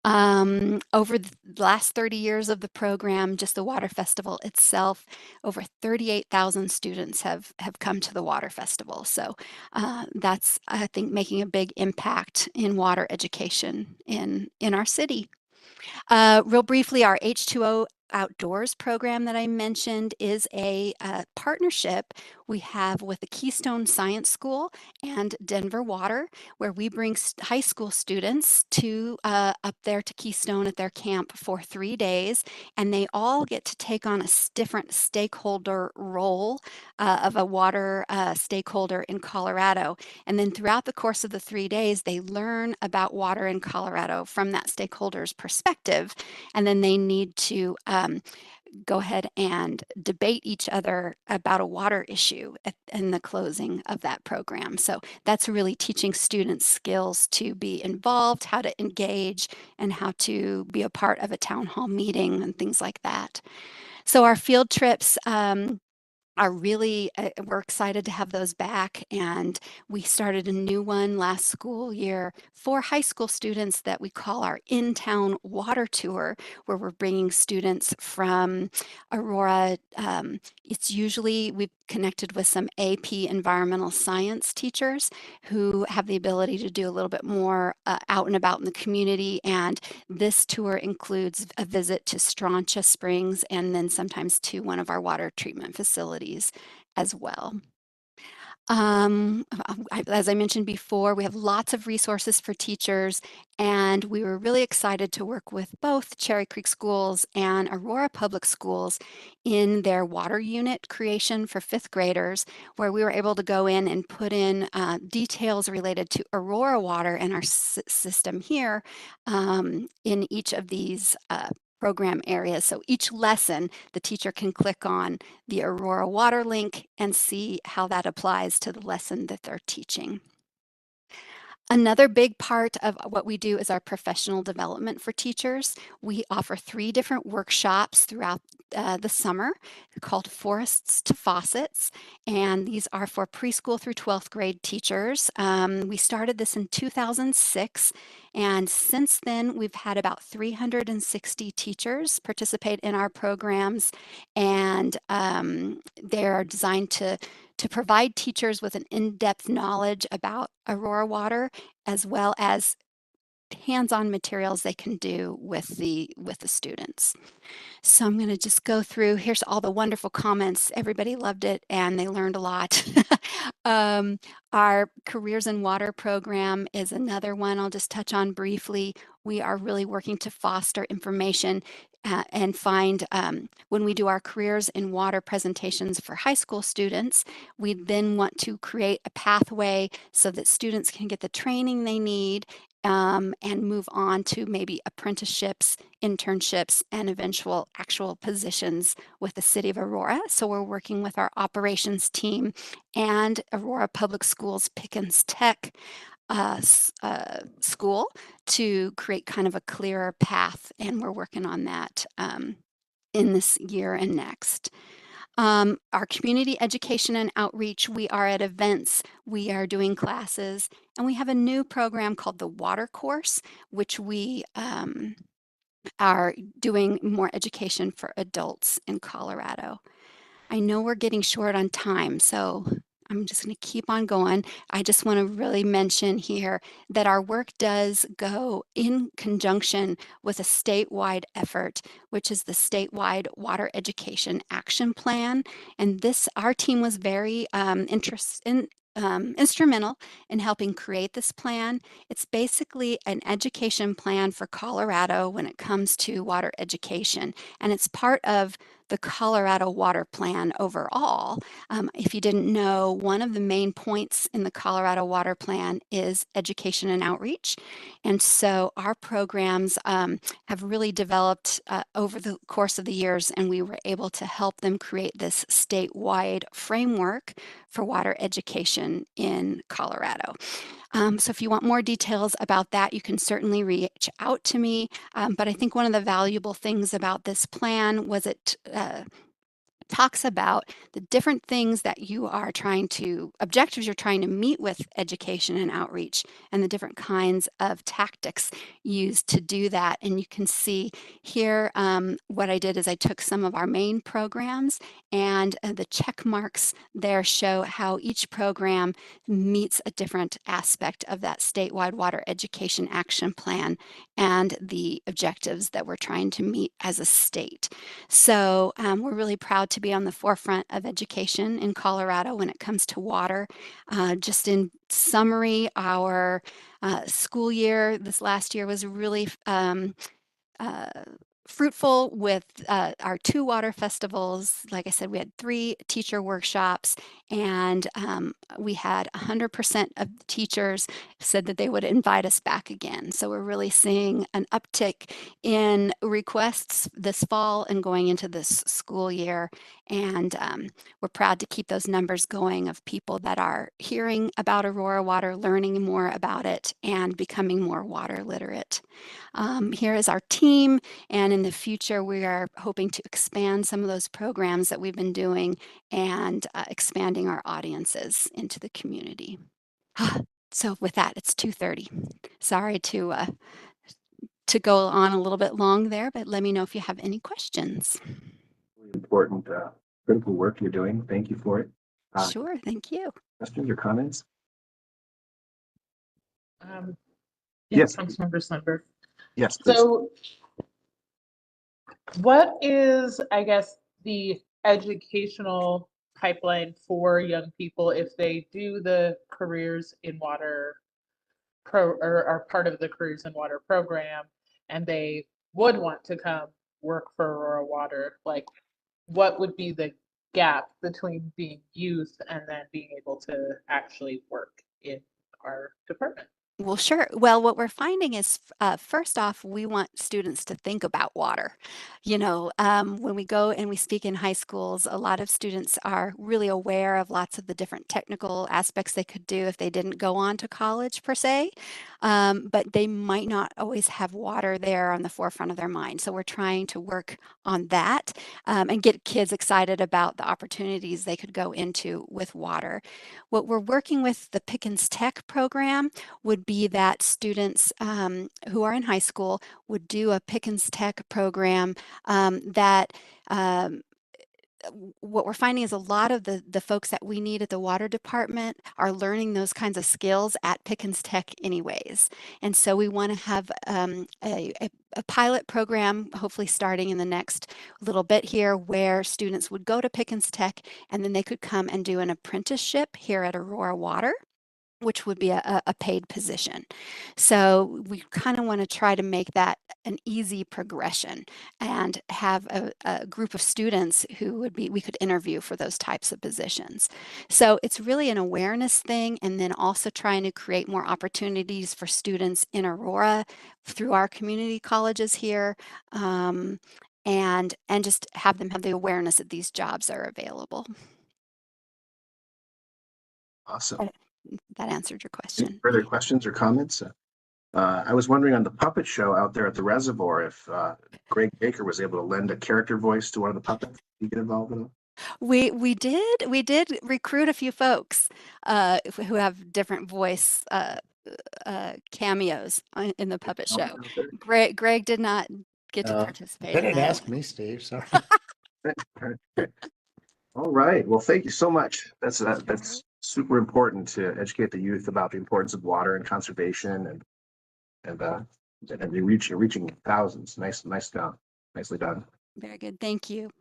Over the last 30 years of the program, just the Water Festival itself, over 38,000 students have come to the Water Festival. So that's, I think, making a big impact in water education in our city. Real briefly, our H2O Outdoors program that I mentioned is a partnership we have with the Keystone Science School and Denver Water, where we bring high school students to up there to Keystone at their camp for 3 days, and they all get to take on a different stakeholder role of a water stakeholder in Colorado. And then throughout the course of the 3 days, they learn about water in Colorado from that stakeholder's perspective, and then they need to go ahead and debate each other about a water issue in the closing of that program. So that's really teaching students skills to be involved, how to engage, and how to be a part of a town hall meeting and things like that. So our field trips are really, we're excited to have those back, and we started a new one last school year for high school students that we call our in-town water tour, where we're bringing students from Aurora. It's usually, we've connected with some AP environmental science teachers who have the ability to do a little bit more out and about in the community, and this tour includes a visit to Strontia Springs and then sometimes to one of our water treatment facilities as well. As I mentioned before, we have lots of resources for teachers, and we were really excited to work with both Cherry Creek Schools and Aurora Public Schools in their water unit creation for 5th graders, where we were able to go in and put in details related to Aurora water and our system here in each of these program areas. So each lesson, the teacher can click on the Aurora Water link and see how that applies to the lesson that they're teaching. Another big part of what we do is our professional development for teachers. We offer 3 different workshops throughout the summer called Forests to Faucets, and these are for preschool through 12th grade teachers. We started this in 2006, and since then we've had about 360 teachers participate in our programs, and they're designed to provide teachers with an in-depth knowledge about Aurora water, as well as hands-on materials they can do with the students. So I'm going to just go through. Here's all the wonderful comments. Everybody loved it and they learned a lot. Our Careers in Water program is another one I'll just touch on briefly. We are really working to foster information and find, when we do our Careers in Water presentations for high school students, we then want to create a pathway so that students can get the training they need and move on to maybe apprenticeships, internships, and eventual actual positions with the City of Aurora. So we're working with our operations team and Aurora Public Schools Pickens Tech school to create kind of a clearer path, and we're working on that in this year and next. Our community education and outreach, we are at events, we are doing classes, and we have a new program called the Water Course, which we are doing more education for adults in Colorado. I know we're getting short on time, so I'm just going to keep on going. I just want to really mention here that our work does go in conjunction with a statewide effort, which is the statewide Water Education Action Plan. And our team was very instrumental in helping create this plan. It's basically an education plan for Colorado when it comes to water education, and it's part of the Colorado Water Plan overall. If you didn't know, one of the main points in the Colorado Water Plan is education and outreach. And so our programs have really developed over the course of the years, and we were able to help them create this statewide framework for water education in Colorado. So if you want more details about that, you can certainly reach out to me. But I think one of the valuable things about this plan was it talks about the different things that you are objectives you're trying to meet with education and outreach, and the different kinds of tactics used to do that. And you can see here, what I did is I took some of our main programs, and the check marks there show how each program meets a different aspect of that statewide water education action plan and the objectives that we're trying to meet as a state. So we're really proud to to be on the forefront of education in Colorado when it comes to water. Just in summary, our school year this last year was really fruitful with our 2 water festivals. Like I said, we had 3 teacher workshops, and we had 100% of the teachers said that they would invite us back again. So we're really seeing an uptick in requests this fall and going into this school year. And we're proud to keep those numbers going of people that are hearing about Aurora Water, learning more about it, and becoming more water literate. Here is our team, and in the future we are hoping to expand some of those programs that we've been doing and expanding our audiences into the community. So with that, it's 2:30. Sorry to go on a little bit long there, but let me know if you have any questions. Really important, critical work you're doing. Thank you for it. Sure, thank you. Questions or comments? Yes, Yes. Councilmember Sundberg. Yes, please. So what is, I guess, the educational pipeline for young people if they do the careers in water or are part of the careers in water program and they would want to come work for Aurora Water? Like, what would be the gap between being youth and then being able to actually work in our department? Well, sure. Well, what we're finding is, first off, we want students to think about water. You know, when we go and we speak in high schools, a lot of students are really aware of lots of the different technical aspects they could do if they didn't go on to college per se, but they might not always have water there on the forefront of their mind. So we're trying to work on that and get kids excited about the opportunities they could go into with water. What we're working with the Pickens Tech program would be that students who are in high school would do a Pickens Tech program that what we're finding is a lot of the folks that we need at the water department are learning those kinds of skills at Pickens Tech anyways. And so we want to have a pilot program, hopefully starting in the next little bit here, where students would go to Pickens Tech and then they could come and do an apprenticeship here at Aurora Water, which would be a paid position. So we kind of want to try to make that an easy progression and have a group of students who we could interview for those types of positions. So it's really an awareness thing, and then also trying to create more opportunities for students in Aurora through our community colleges here, and just have them have the awareness that these jobs are available. Awesome. That answered your Any question. further questions or comments? I was wondering on the puppet show out there at the reservoir if Greg Baker was able to lend a character voice to one of the puppets. Did you get involved in it? We did recruit a few folks who have different voice cameos in the puppet show. Greg did not get to participate. They in didn't that. ask me, Steve. Sorry. All right. Well, thank you so much. That's super important to educate the youth about the importance of water and conservation and reaching thousands. Nice job. Nicely done. Very good. Thank you.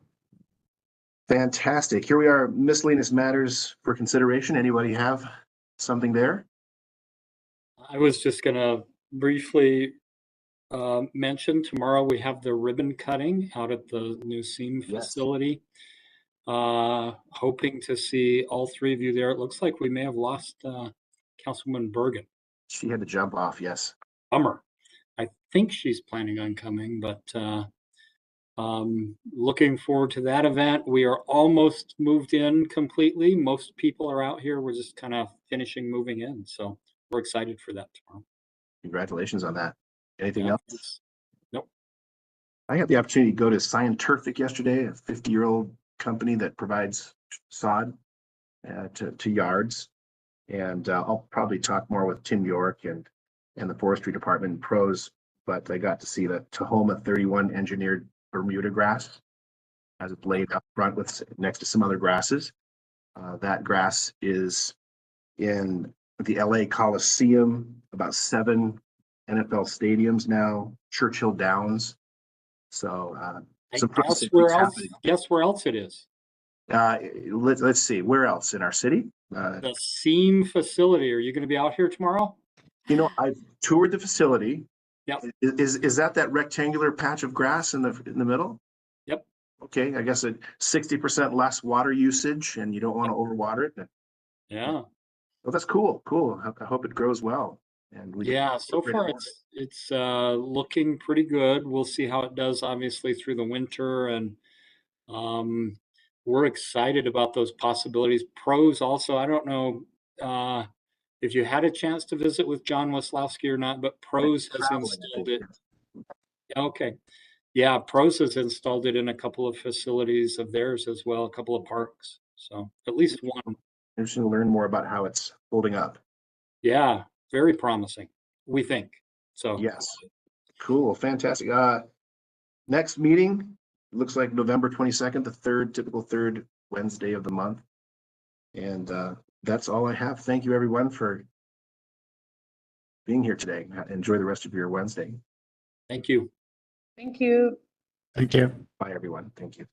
Fantastic. Here we are, miscellaneous matters for consideration. Anybody have something there? I was just gonna briefly mention tomorrow we have the ribbon cutting out at the new seam facility. Hoping to see all 3 of you there. It looks like we may have lost Councilwoman Bergan. She had to jump off, yes. Bummer. I think she's planning on coming, but looking forward to that event. We are almost moved in completely. Most people are out here. We're just kind of finishing moving in. So we're excited for that tomorrow. Congratulations on that. Anything else? Nope. I had the opportunity to go to Scientific yesterday, a 50-year-old company that provides sod to yards. And I'll probably talk more with Tim York and the forestry department pros, but I got to see the Tahoma 31 engineered Bermuda grass as it's laid up front next to some other grasses. That grass is in the LA Coliseum, about 7 NFL stadiums now, Churchill Downs. So guess where else it is? Let's see, where else in our city? The SEAM facility, are you going to be out here tomorrow? You know, I've toured the facility. Yep. Is that rectangular patch of grass in the middle? Yep. Okay, I guess 60% less water usage, and you don't want to overwater it. Yeah. Well, that's cool. Cool. I hope it grows well. And we Yeah, so far it's looking pretty good. We'll see how it does, obviously, through the winter, and we're excited about those possibilities. Pros also, I don't know if you had a chance to visit with John Weslowski or not, but Pros has installed it. Okay. Yeah, Pros has installed it in a couple of facilities of theirs as well, a couple of parks. So at least one. Interesting to learn more about how it's holding up. Yeah, very promising, we think. So yes, cool, fantastic. Next meeting looks like November 22nd, the typical third Wednesday of the month. And that's all I have. Thank you, everyone, for being here today. Enjoy the rest of your Wednesday. Thank you. Thank you. Thank you. Bye, everyone. Thank you.